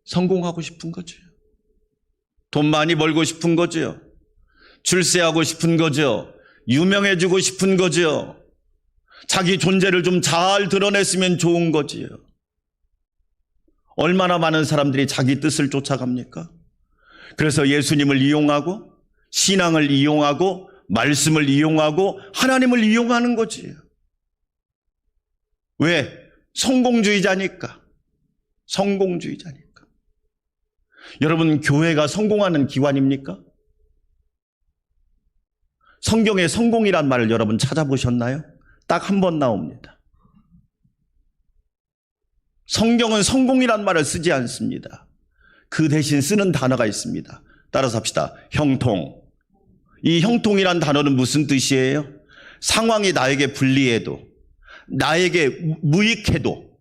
성공하고 싶은 거죠. 돈 많이 벌고 싶은 거죠. 출세하고 싶은 거죠. 유명해지고 싶은 거죠. 자기 존재를 좀 잘 드러냈으면 좋은 거지요. 얼마나 많은 사람들이 자기 뜻을 쫓아갑니까? 그래서 예수님을 이용하고 신앙을 이용하고 말씀을 이용하고 하나님을 이용하는 거지요. 왜? 성공주의자니까. 성공주의자니까. 여러분, 교회가 성공하는 기관입니까? 성경에 성공이란 말을 여러분 찾아보셨나요? 딱 한 번 나옵니다. 성경은 성공이란 말을 쓰지 않습니다. 그 대신 쓰는 단어가 있습니다. 따라서 합시다. 형통. 이 형통이란 단어는 무슨 뜻이에요? 상황이 나에게 불리해도, 나에게 무익해도,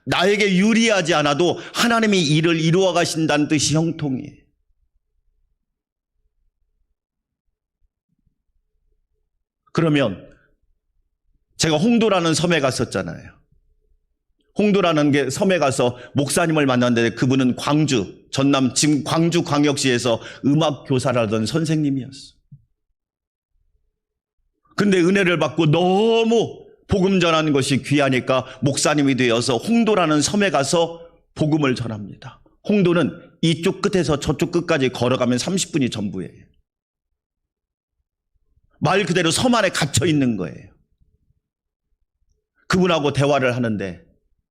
나에게 유리하지 않아도 하나님이 일을 이루어 가신다는 뜻이 형통이에요. 그러면 제가 홍도라는 섬에 갔었잖아요. 홍도라는 섬에 가서 목사님을 만났는데 그분은 광주, 전남 지금 광주 광역시에서 음악 교사를 하던 선생님이었어. 근데 은혜를 받고 너무 복음 전하는 것이 귀하니까 목사님이 되어서 홍도라는 섬에 가서 복음을 전합니다. 홍도는 이쪽 끝에서 저쪽 끝까지 걸어가면 30분이 전부예요. 말 그대로 섬 안에 갇혀 있는 거예요. 그분하고 대화를 하는데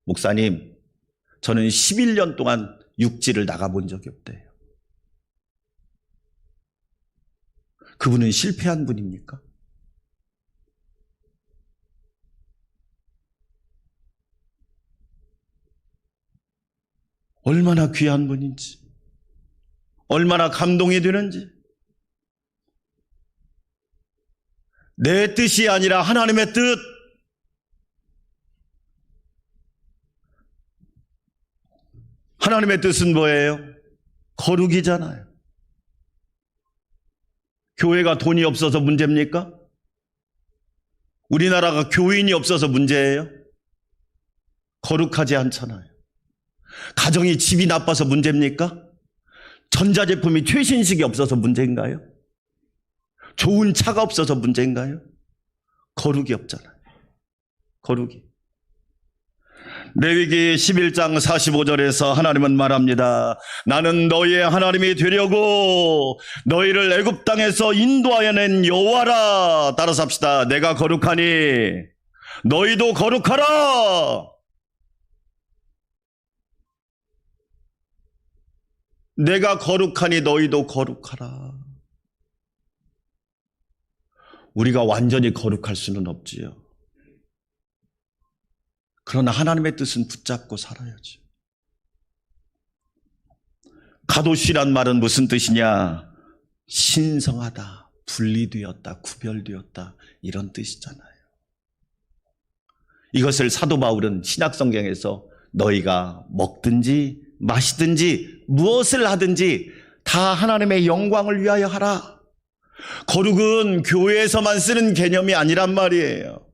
목사님, 저는 11년 동안 육지를 나가본 적이 없대요. 그분은 실패한 분입니까? 얼마나 귀한 분인지, 얼마나 감동이 되는지. 내 뜻이 아니라 하나님의 뜻. 하나님의 뜻은 뭐예요? 거룩이잖아요. 교회가 돈이 없어서 문제입니까? 우리나라가 교인이 없어서 문제예요? 거룩하지 않잖아요. 가정이 집이 나빠서 문제입니까? 전자제품이 최신식이 없어서 문제인가요? 좋은 차가 없어서 문제인가요? 거룩이 없잖아요. 거룩이. 레위기 11장 45절에서 하나님은 말합니다. 나는 너희의 하나님이 되려고 너희를 애굽 땅에서 인도하여 낸 여호와라. 따라서 합시다. 내가 거룩하니 너희도 거룩하라. 내가 거룩하니 너희도 거룩하라. 우리가 완전히 거룩할 수는 없지요. 그러나 하나님의 뜻은 붙잡고 살아야죠. 가도시란 말은 무슨 뜻이냐? 신성하다, 분리되었다, 구별되었다, 이런 뜻이잖아요. 이것을 사도 바울은 신약성경에서 너희가 먹든지 마시든지 무엇을 하든지 다 하나님의 영광을 위하여 하라. 거룩은 교회에서만 쓰는 개념이 아니란 말이에요.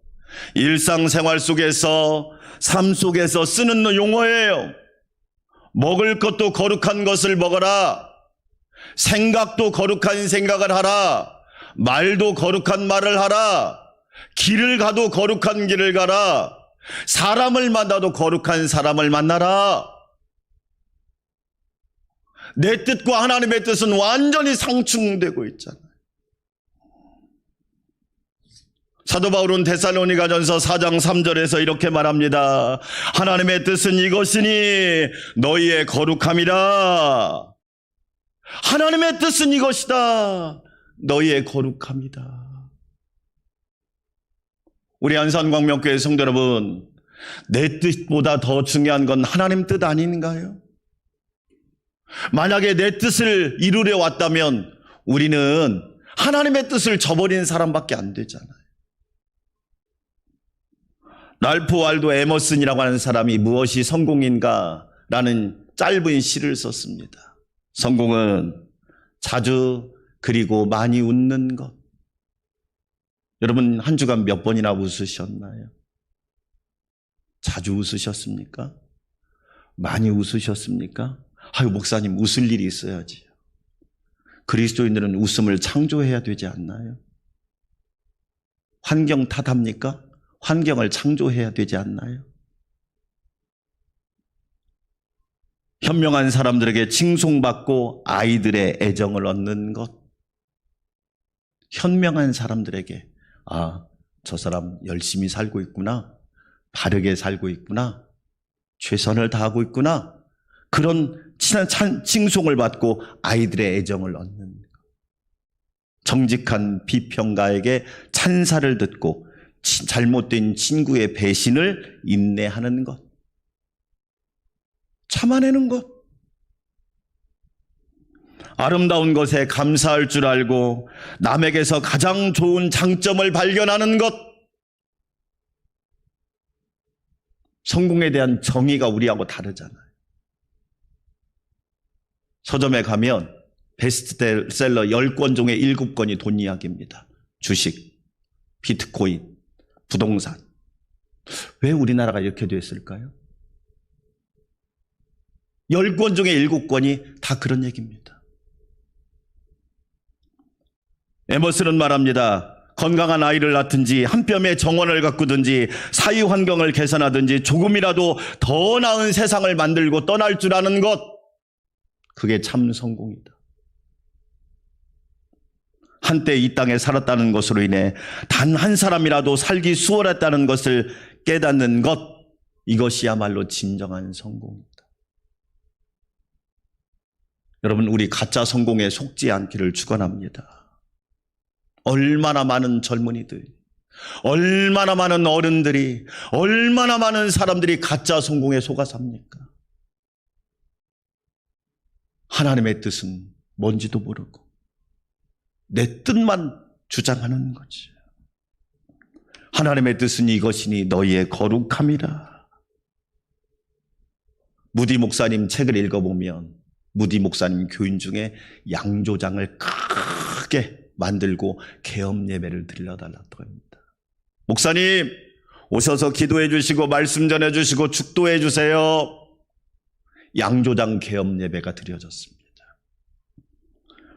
일상생활 속에서, 삶 속에서 쓰는 용어예요. 먹을 것도 거룩한 것을 먹어라. 생각도 거룩한 생각을 하라. 말도 거룩한 말을 하라. 길을 가도 거룩한 길을 가라. 사람을 만나도 거룩한 사람을 만나라. 내 뜻과 하나님의 뜻은 완전히 상충되고 있잖아요. 사도 바울은 데살로니가전서 4장 3절에서 이렇게 말합니다. 하나님의 뜻은 이것이니 너희의 거룩함이라. 하나님의 뜻은 이것이다. 너희의 거룩함이다. 우리 안산광명교회 성도 여러분, 내 뜻보다 더 중요한 건 하나님 뜻 아닌가요? 만약에 내 뜻을 이루려 왔다면 우리는 하나님의 뜻을 저버린 사람밖에 안 되잖아요. 랄프 waldo 에머슨이라고 하는 사람이 무엇이 성공인가 라는 짧은 시를 썼습니다. 성공은 자주 그리고 많이 웃는 것. 여러분 한 주간 몇 번이나 웃으셨나요? 자주 웃으셨습니까? 많이 웃으셨습니까? 아유, 목사님 웃을 일이 있어야지. 그리스도인들은 웃음을 창조해야 되지 않나요? 환경 탓합니까? 환경을 창조해야 되지 않나요? 현명한 사람들에게 칭송받고 아이들의 애정을 얻는 것. 현명한 사람들에게 아, 저 사람 열심히 살고 있구나. 바르게 살고 있구나. 최선을 다하고 있구나. 그런 칭송을 받고 아이들의 애정을 얻는 것. 정직한 비평가에게 찬사를 듣고 잘못된 친구의 배신을 인내하는 것, 참아내는 것, 아름다운 것에 감사할 줄 알고 남에게서 가장 좋은 장점을 발견하는 것, 성공에 대한 정의가 우리하고 다르잖아요. 서점에 가면 베스트셀러 10권 중에 7권이 돈 이야기입니다. 주식, 비트코인, 부동산. 왜 우리나라가 이렇게 됐을까요? 10권 중에 7권이 다 그런 얘기입니다. 에머슨은 말합니다. 건강한 아이를 낳든지 한 뼘의 정원을 가꾸든지 사회 환경을 개선하든지 조금이라도 더 나은 세상을 만들고 떠날 줄 아는 것, 그게 참 성공이다. 한때 이 땅에 살았다는 것으로 인해 단 한 사람이라도 살기 수월했다는 것을 깨닫는 것, 이것이야말로 진정한 성공이다. 여러분, 우리 가짜 성공에 속지 않기를 축원합니다. 얼마나 많은 젊은이들, 얼마나 많은 어른들이, 얼마나 많은 사람들이 가짜 성공에 속아 삽니까? 하나님의 뜻은 뭔지도 모르고 내 뜻만 주장하는 거지. 하나님의 뜻은 이것이니 너희의 거룩함이라. 무디 목사님 책을 읽어보면 무디 목사님 교인 중에 양조장을 크게 만들고 개업 예배를 드려달라고 합니다. 목사님 오셔서 기도해 주시고 말씀 전해 주시고 축도해 주세요. 양조장 개업 예배가 드려졌습니다.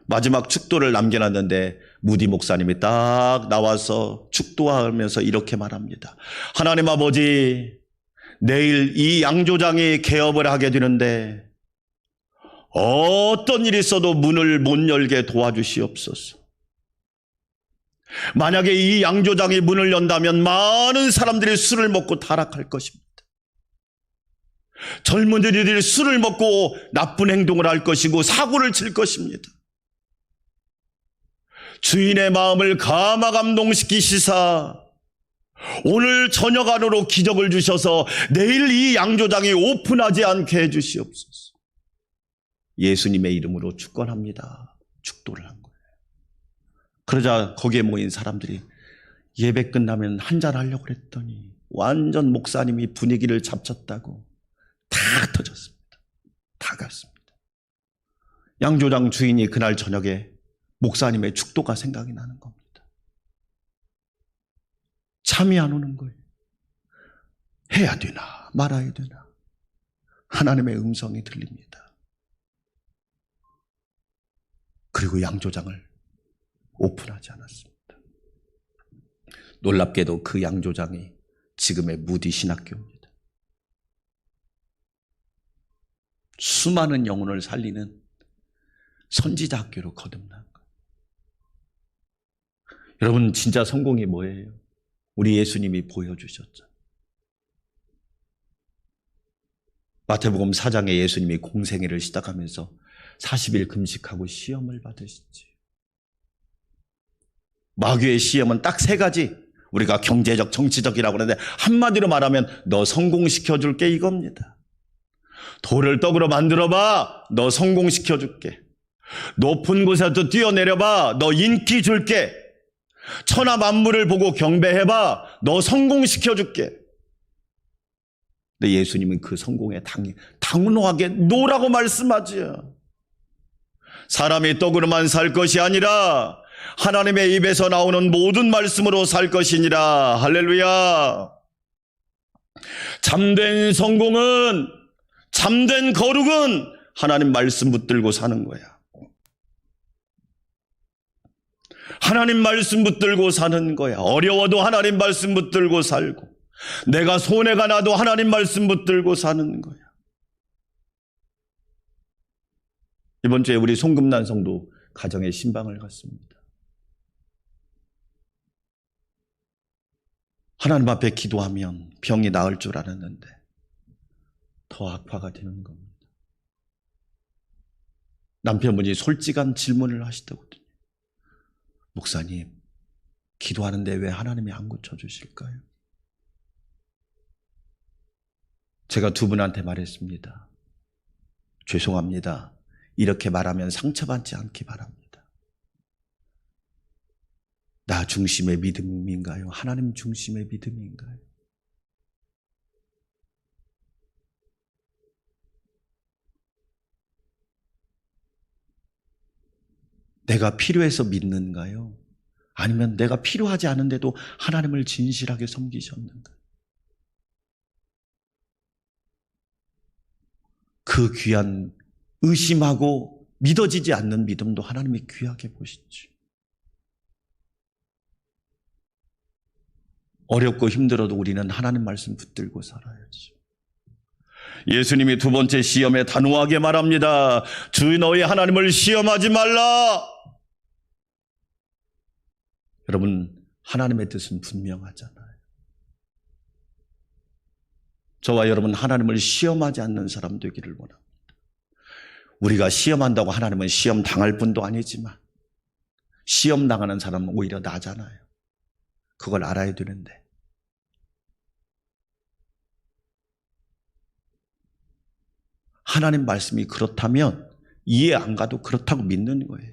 마지막 축도를 남겨놨는데 무디 목사님이 딱 나와서 축도하면서 이렇게 말합니다. 하나님 아버지, 내일 이 양조장이 개업을 하게 되는데 어떤 일이 있어도 문을 못 열게 도와주시옵소서. 만약에 이 양조장이 문을 연다면 많은 사람들이 술을 먹고 타락할 것입니다. 젊은이들이 술을 먹고 나쁜 행동을 할 것이고 사고를 칠 것입니다. 주인의 마음을 감화감동시키시사 오늘 저녁 안으로 기적을 주셔서 내일 이 양조장이 오픈하지 않게 해주시옵소서. 예수님의 이름으로 축원합니다. 축도를 한 거예요. 그러자 거기에 모인 사람들이 예배 끝나면 한잔 하려고 그랬더니 완전 목사님이 분위기를 잡쳤다고 다 터졌습니다. 다 갔습니다. 양조장 주인이 그날 저녁에 목사님의 축도가 생각이 나는 겁니다. 잠이 안 오는 거예요. 해야 되나 말아야 되나. 하나님의 음성이 들립니다. 그리고 양조장을 오픈하지 않았습니다. 놀랍게도 그 양조장이 지금의 무디 신학교입니다. 수많은 영혼을 살리는 선지자 학교로 거듭난 거예요. 여러분, 진짜 성공이 뭐예요? 우리 예수님이 보여주셨죠. 마태복음 4장에 예수님이 공생애를 시작하면서 40일 금식하고 시험을 받으시지. 마귀의 시험은 딱 3가지. 우리가 경제적, 정치적이라고 하는데 한마디로 말하면 너 성공시켜줄게 이겁니다. 돌을 떡으로 만들어봐. 너 성공시켜줄게. 높은 곳에서 뛰어내려봐. 너 인기 줄게. 천하 만물을 보고 경배해봐. 너 성공시켜줄게. 근데 예수님은 그 성공에 당연하게 노라고 말씀하지요. 사람이 떡으로만 살 것이 아니라 하나님의 입에서 나오는 모든 말씀으로 살 것이니라. 할렐루야. 참된 성공은, 참된 거룩은 하나님 말씀 붙들고 사는 거야. 하나님 말씀 붙들고 사는 거야. 어려워도 하나님 말씀 붙들고 살고, 내가 손해가 나도 하나님 말씀 붙들고 사는 거야. 이번 주에 우리 송금난 성도 가정에 신방을 갔습니다. 하나님 앞에 기도하면 병이 나을 줄 알았는데 더 악화가 되는 겁니다. 남편분이 솔직한 질문을 하시더군요. 목사님, 기도하는데 왜 하나님이 안 고쳐주실까요? 제가 두 분한테 말했습니다. 죄송합니다. 이렇게 말하면 상처받지 않기 바랍니다. 나 중심의 믿음인가요? 하나님 중심의 믿음인가요? 내가 필요해서 믿는가요? 아니면 내가 필요하지 않은데도 하나님을 진실하게 섬기셨는가? 그 귀한 의심하고 믿어지지 않는 믿음도 하나님이 귀하게 보시죠. 어렵고 힘들어도 우리는 하나님 말씀 붙들고 살아야죠. 예수님이 두 번째 시험에 단호하게 말합니다. 주 너희 하나님을 시험하지 말라. 여러분, 하나님의 뜻은 분명하잖아요. 저와 여러분, 하나님을 시험하지 않는 사람 되기를 원합니다. 우리가 시험한다고 하나님은 시험 당할 뿐도 아니지만 시험 당하는 사람은 오히려 나잖아요. 그걸 알아야 되는데, 하나님 말씀이 그렇다면 이해 안 가도 그렇다고 믿는 거예요.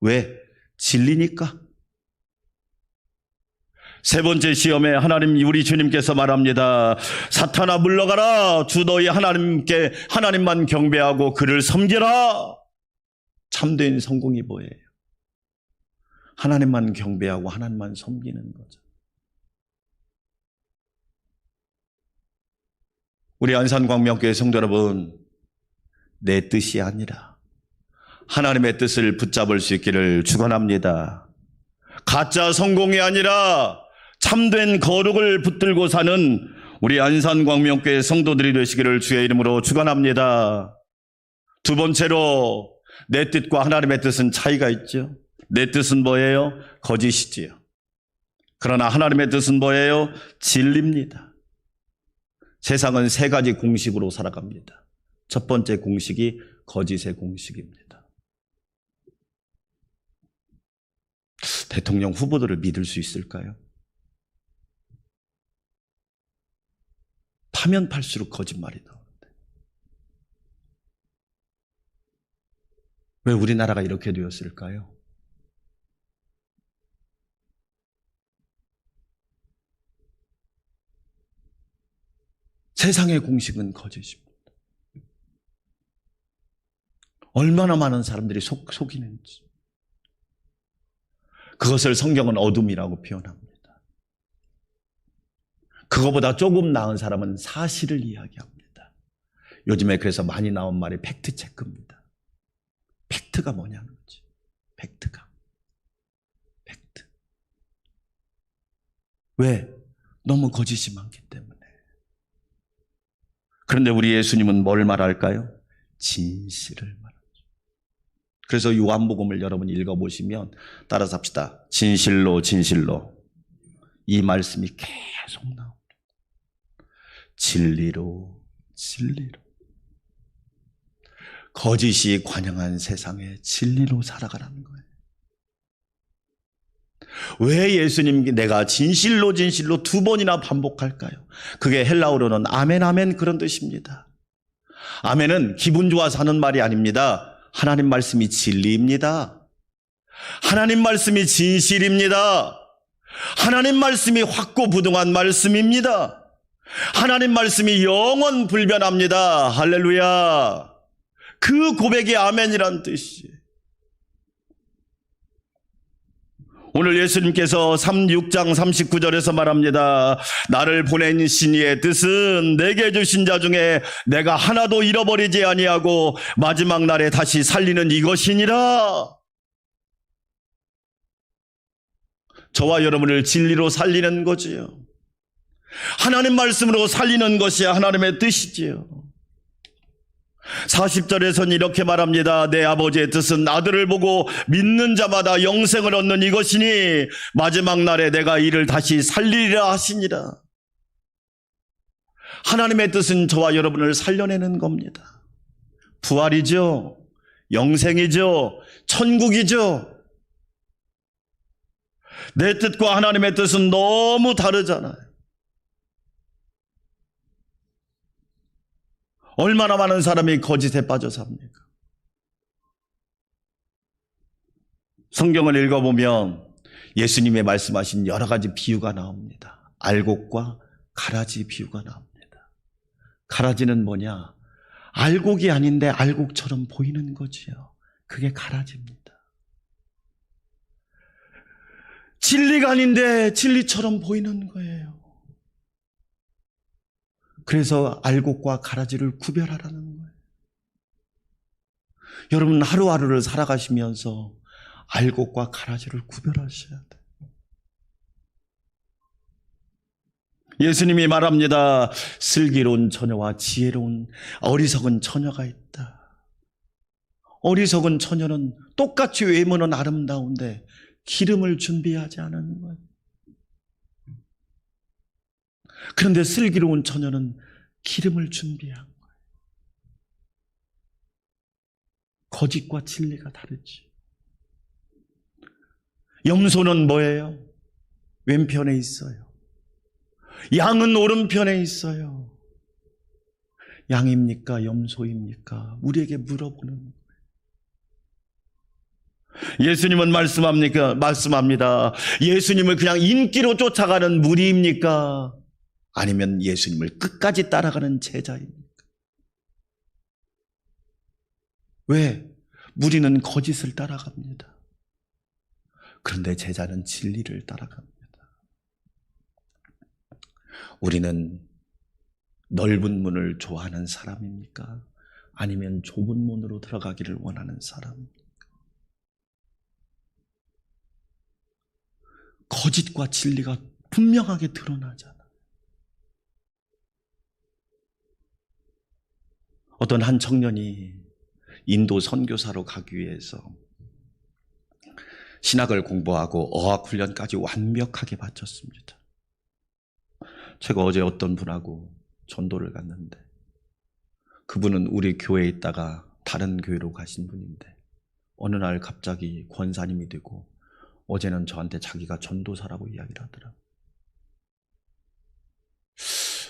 왜? 진리니까. 세 번째 시험에 우리 주님께서 말합니다. 사탄아 물러가라. 주 너희 하나님만 경배하고 그를 섬기라. 참된 성공이 뭐예요? 하나님만 경배하고 하나님만 섬기는 거죠. 우리 안산광명교회 성도 여러분, 내 뜻이 아니라 하나님의 뜻을 붙잡을 수 있기를 축원합니다. 가짜 성공이 아니라 참된 거룩을 붙들고 사는 우리 안산광명교회 성도들이 되시기를 주의 이름으로 축원합니다. 두 번째로, 내 뜻과 하나님의 뜻은 차이가 있죠. 내 뜻은 뭐예요? 거짓이지요. 그러나 하나님의 뜻은 뭐예요? 진리입니다. 세상은 세 가지 공식으로 살아갑니다. 첫 번째 공식이 거짓의 공식입니다. 대통령 후보들을 믿을 수 있을까요? 파면 팔수록 거짓말이 나오는데 왜 우리나라가 이렇게 되었을까요? 세상의 공식은 거짓입니다. 얼마나 많은 사람들이 속이는지. 그것을 성경은 어둠이라고 표현합니다. 그거보다 조금 나은 사람은 사실을 이야기합니다. 요즘에 그래서 많이 나온 말이 팩트체크입니다. 팩트가 뭐냐는 거지. 팩트. 왜? 너무 거짓이 많기 때문에. 그런데 우리 예수님은 뭘 말할까요? 진실을 말하죠. 그래서 요한복음을 여러분 읽어보시면 따라서 합시다. 진실로 이 말씀이 계속 나옵니다. 진리로 거짓이 관영한 세상에 진리로 살아가라는 거예요. 왜 예수님께 내가 진실로 두 번이나 반복할까요? 그게 헬라어로는 아멘 그런 뜻입니다. 아멘은 기분 좋아서 하는 말이 아닙니다. 하나님 말씀이 진리입니다. 하나님 말씀이 진실입니다. 하나님 말씀이 확고부동한 말씀입니다. 하나님 말씀이 영원 불변합니다. 할렐루야. 그 고백이 아멘이란 뜻이에요. 오늘 예수님께서 6장 39절에서 말합니다. 나를 보낸 신이의 뜻은 내게 주신 자 중에 내가 하나도 잃어버리지 아니하고 마지막 날에 다시 살리는 이것이니라. 저와 여러분을 진리로 살리는 거지요. 하나님 말씀으로 살리는 것이 하나님의 뜻이지요. 40절에서는 이렇게 말합니다. 내 아버지의 뜻은 아들을 보고 믿는 자마다 영생을 얻는 이것이니 마지막 날에 내가 이를 다시 살리리라 하시니라. 하나님의 뜻은 저와 여러분을 살려내는 겁니다. 부활이죠. 영생이죠. 천국이죠. 내 뜻과 하나님의 뜻은 너무 다르잖아요. 얼마나 많은 사람이 거짓에 빠져 삽니까? 성경을 읽어보면 예수님의 말씀하신 여러 가지 비유가 나옵니다. 알곡과 가라지 비유가 나옵니다. 가라지는 뭐냐? 알곡이 아닌데 알곡처럼 보이는 거지요. 그게 가라지입니다. 진리가 아닌데 진리처럼 보이는 거예요. 그래서 알곡과 가라지를 구별하라는 거예요. 여러분 하루하루를 살아가시면서 알곡과 가라지를 구별하셔야 돼요. 예수님이 말합니다. 슬기로운 처녀와 지혜로운 어리석은 처녀가 있다. 어리석은 처녀는 똑같이 외모는 아름다운데 기름을 준비하지 않은 거예요. 그런데 슬기로운 처녀는 기름을 준비한 거예요. 거짓과 진리가 다르지. 염소는 뭐예요? 왼편에 있어요. 양은 오른편에 있어요. 양입니까? 염소입니까? 우리에게 물어보는 거예요. 예수님은 말씀합니다. 예수님을 그냥 인기로 쫓아가는 무리입니까? 아니면 예수님을 끝까지 따라가는 제자입니까? 왜? 무리는 거짓을 따라갑니다. 그런데 제자는 진리를 따라갑니다. 우리는 넓은 문을 좋아하는 사람입니까? 아니면 좁은 문으로 들어가기를 원하는 사람입니까? 거짓과 진리가 분명하게 드러나잖아. 어떤 한 청년이 인도 선교사로 가기 위해서 신학을 공부하고 어학훈련까지 완벽하게 마쳤습니다. 제가 어제 어떤 분하고 전도를 갔는데 그분은 우리 교회에 있다가 다른 교회로 가신 분인데 어느 날 갑자기 권사님이 되고 어제는 저한테 자기가 전도사라고 이야기를 하더라고요.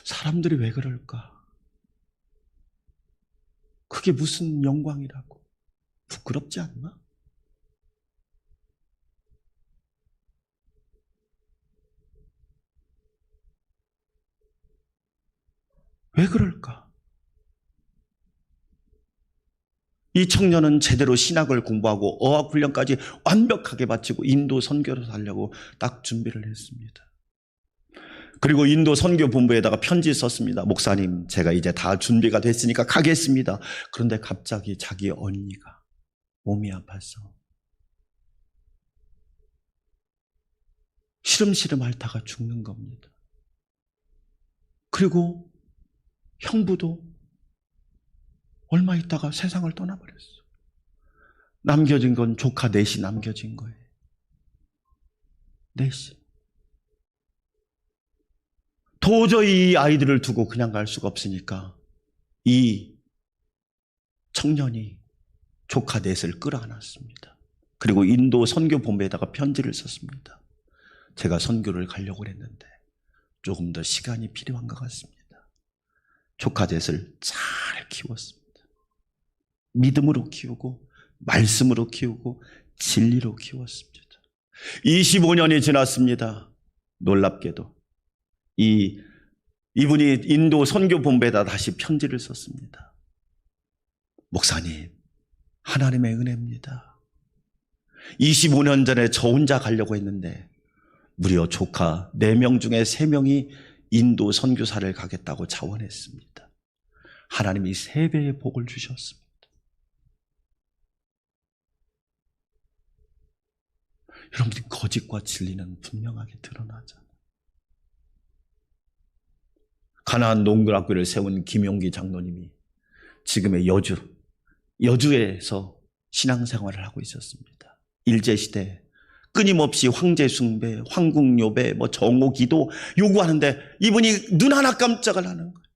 사람들이 왜 그럴까? 그게 무슨 영광이라고? 부끄럽지 않나? 왜 그럴까? 이 청년은 제대로 신학을 공부하고 어학훈련까지 완벽하게 마치고 인도 선교를 하려고 딱 준비를 했습니다. 그리고 인도 선교본부에다가 편지 썼습니다. 목사님, 제가 이제 다 준비가 됐으니까 가겠습니다. 그런데 갑자기 자기 언니가 몸이 아파서 시름시름 앓다가 죽는 겁니다. 그리고 형부도 얼마 있다가 세상을 떠나버렸어. 남겨진 건 조카 넷이 남겨진 거예요. 넷이. 도저히 이 아이들을 두고 그냥 갈 수가 없으니까 이 청년이 조카 넷을 끌어안았습니다. 그리고 인도 선교본부에다가 편지를 썼습니다. 제가 선교를 가려고 했는데 조금 더 시간이 필요한 것 같습니다. 조카 넷을 잘 키웠습니다. 믿음으로 키우고 말씀으로 키우고 진리로 키웠습니다. 25년이 지났습니다. 놀랍게도 이분이 인도 선교본부에다 다시 편지를 썼습니다. 목사님, 하나님의 은혜입니다. 25년 전에 저 혼자 가려고 했는데 무려 조카 4명 중에 3명이 인도 선교사를 가겠다고 자원했습니다. 하나님이 3배의 복을 주셨습니다. 여러분들, 거짓과 진리는 분명하게 드러나잖아요. 가나안 농구학교를 세운 김용기 장로님이 지금의 여주에서 신앙생활을 하고 있었습니다. 일제시대 끊임없이 황제 숭배, 황궁요배, 정오 기도 요구하는데 이분이 눈 하나 깜짝을 하는 거예요.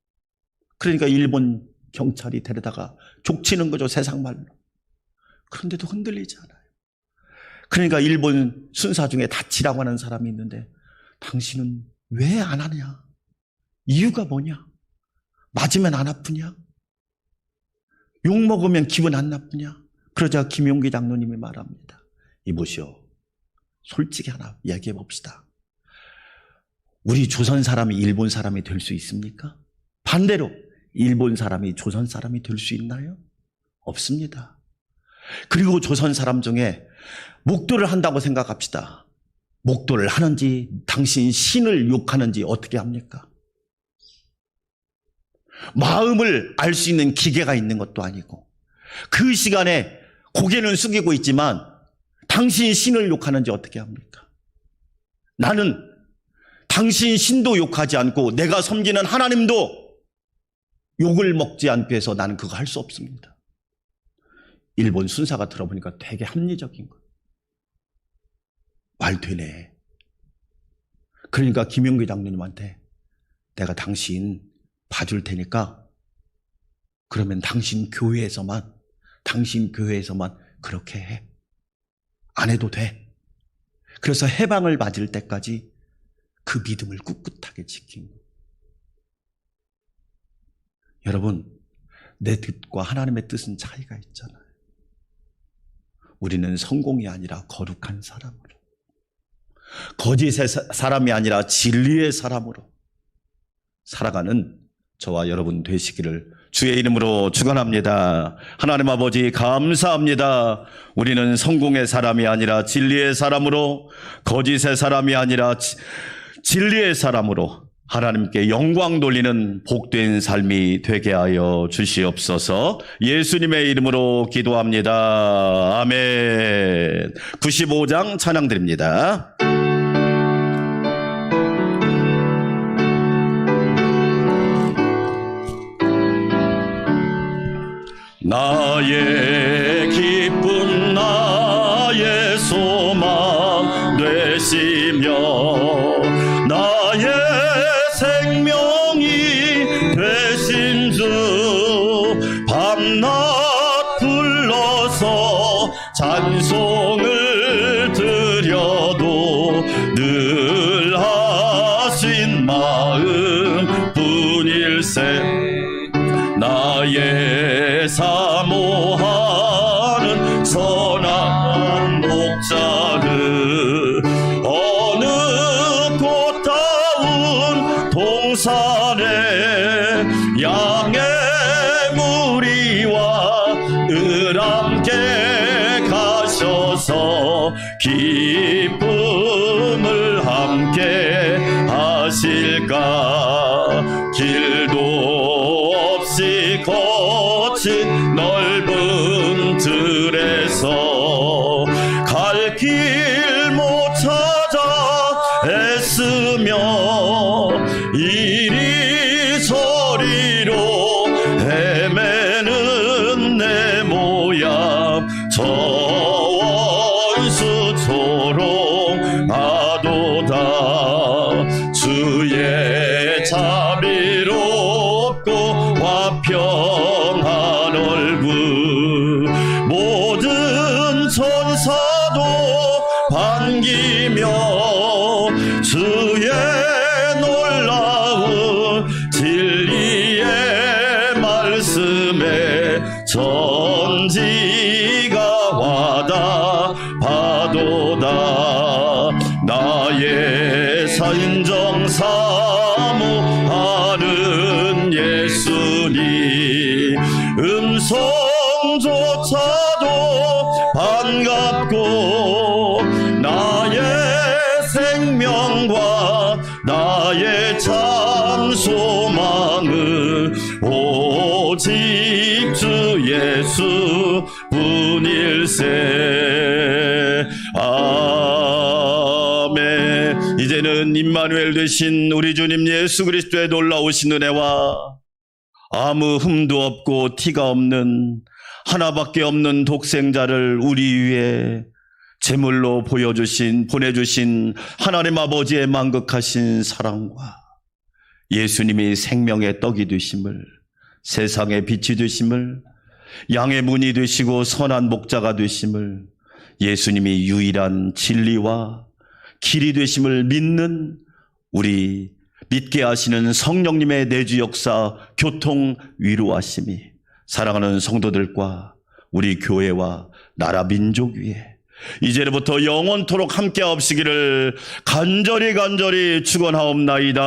그러니까 일본 경찰이 데려다가 족치는 거죠, 세상 말로. 그런데도 흔들리지 않아요. 그러니까 일본 순사 중에 다치라고 하는 사람이 있는데 당신은 왜 안 하냐? 이유가 뭐냐? 맞으면 안 아프냐? 욕 먹으면 기분 안 나쁘냐? 그러자 김용기 장로님이 말합니다. 이보시오. 솔직히 하나 이야기해 봅시다. 우리 조선 사람이 일본 사람이 될 수 있습니까? 반대로 일본 사람이 조선 사람이 될 수 있나요? 없습니다. 그리고 조선 사람 중에 목도를 한다고 생각합시다. 목도를 하는지 당신 신을 욕하는지 어떻게 합니까? 마음을 알 수 있는 기계가 있는 것도 아니고 그 시간에 고개는 숙이고 있지만 당신 신을 욕하는지 어떻게 합니까? 나는 당신 신도 욕하지 않고 내가 섬기는 하나님도 욕을 먹지 않고 해서 나는 그거 할 수 없습니다. 일본 순사가 들어보니까 되게 합리적인 거예요. 말 되네. 그러니까 김용기 장로님한테 내가 당신 봐줄 테니까 그러면 당신 교회에서만 그렇게 해. 안 해도 돼. 그래서 해방을 맞을 때까지 그 믿음을 꿋꿋하게 지킨 거예요. 여러분, 내 뜻과 하나님의 뜻은 차이가 있잖아요. 우리는 성공이 아니라 거룩한 사람으로, 거짓의 사람이 아니라 진리의 사람으로 살아가는 저와 여러분 되시기를 주의 이름으로 축원합니다. 하나님 아버지 감사합니다. 우리는 성공의 사람이 아니라 진리의 사람으로, 거짓의 사람이 아니라 진리의 사람으로 하나님께 영광 돌리는 복된 삶이 되게 하여 주시옵소서. 예수님의 이름으로 기도합니다. 아멘. 95장 찬양 드립니다. 나의 기쁨 나의 소망 되시며 나의 생명이 되신 주 밤낮 불러서 찬송을 드려도 늘 하신 마음 뿐일세. 나의 사모하는 선한 목자를 어느 꽃다운 동산에 양의 무리와 을함께 가셔서 기쁨을 함께 하실까. 길도 없이 거친 넓은 들에서 갈 길 못 찾아 애쓰며 이리저리로 헤매는 내 모양 저 원수처럼 하도다. 주의 자비롭고 화평한 얼굴 모든 천사도 반기며 주의 놀라운 진리의 말씀에 천지가 와다 파도다. 나의 인정 사모하는 예수님 음성조차도 반갑고 나의 생명과 나의 참 소망은 오직 주 예수 뿐일세. 아멘. 이제는 임마누엘 되신 우리 주님 예수 그리스도의 놀라우신 은혜와 아무 흠도 없고 티가 없는 하나밖에 없는 독생자를 우리 위해 제물로 보내주신 하나님 아버지의 만극하신 사랑과 예수님이 생명의 떡이 되심을, 세상의 빛이 되심을, 양의 문이 되시고 선한 목자가 되심을, 예수님이 유일한 진리와 길이 되심을 믿는 우리 믿게 하시는 성령님의 내주 역사, 교통, 위로하심이 사랑하는 성도들과 우리 교회와 나라 민족 위에 이제부터 영원토록 함께 하옵시기를 간절히 축원하옵나이다.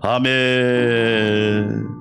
아멘.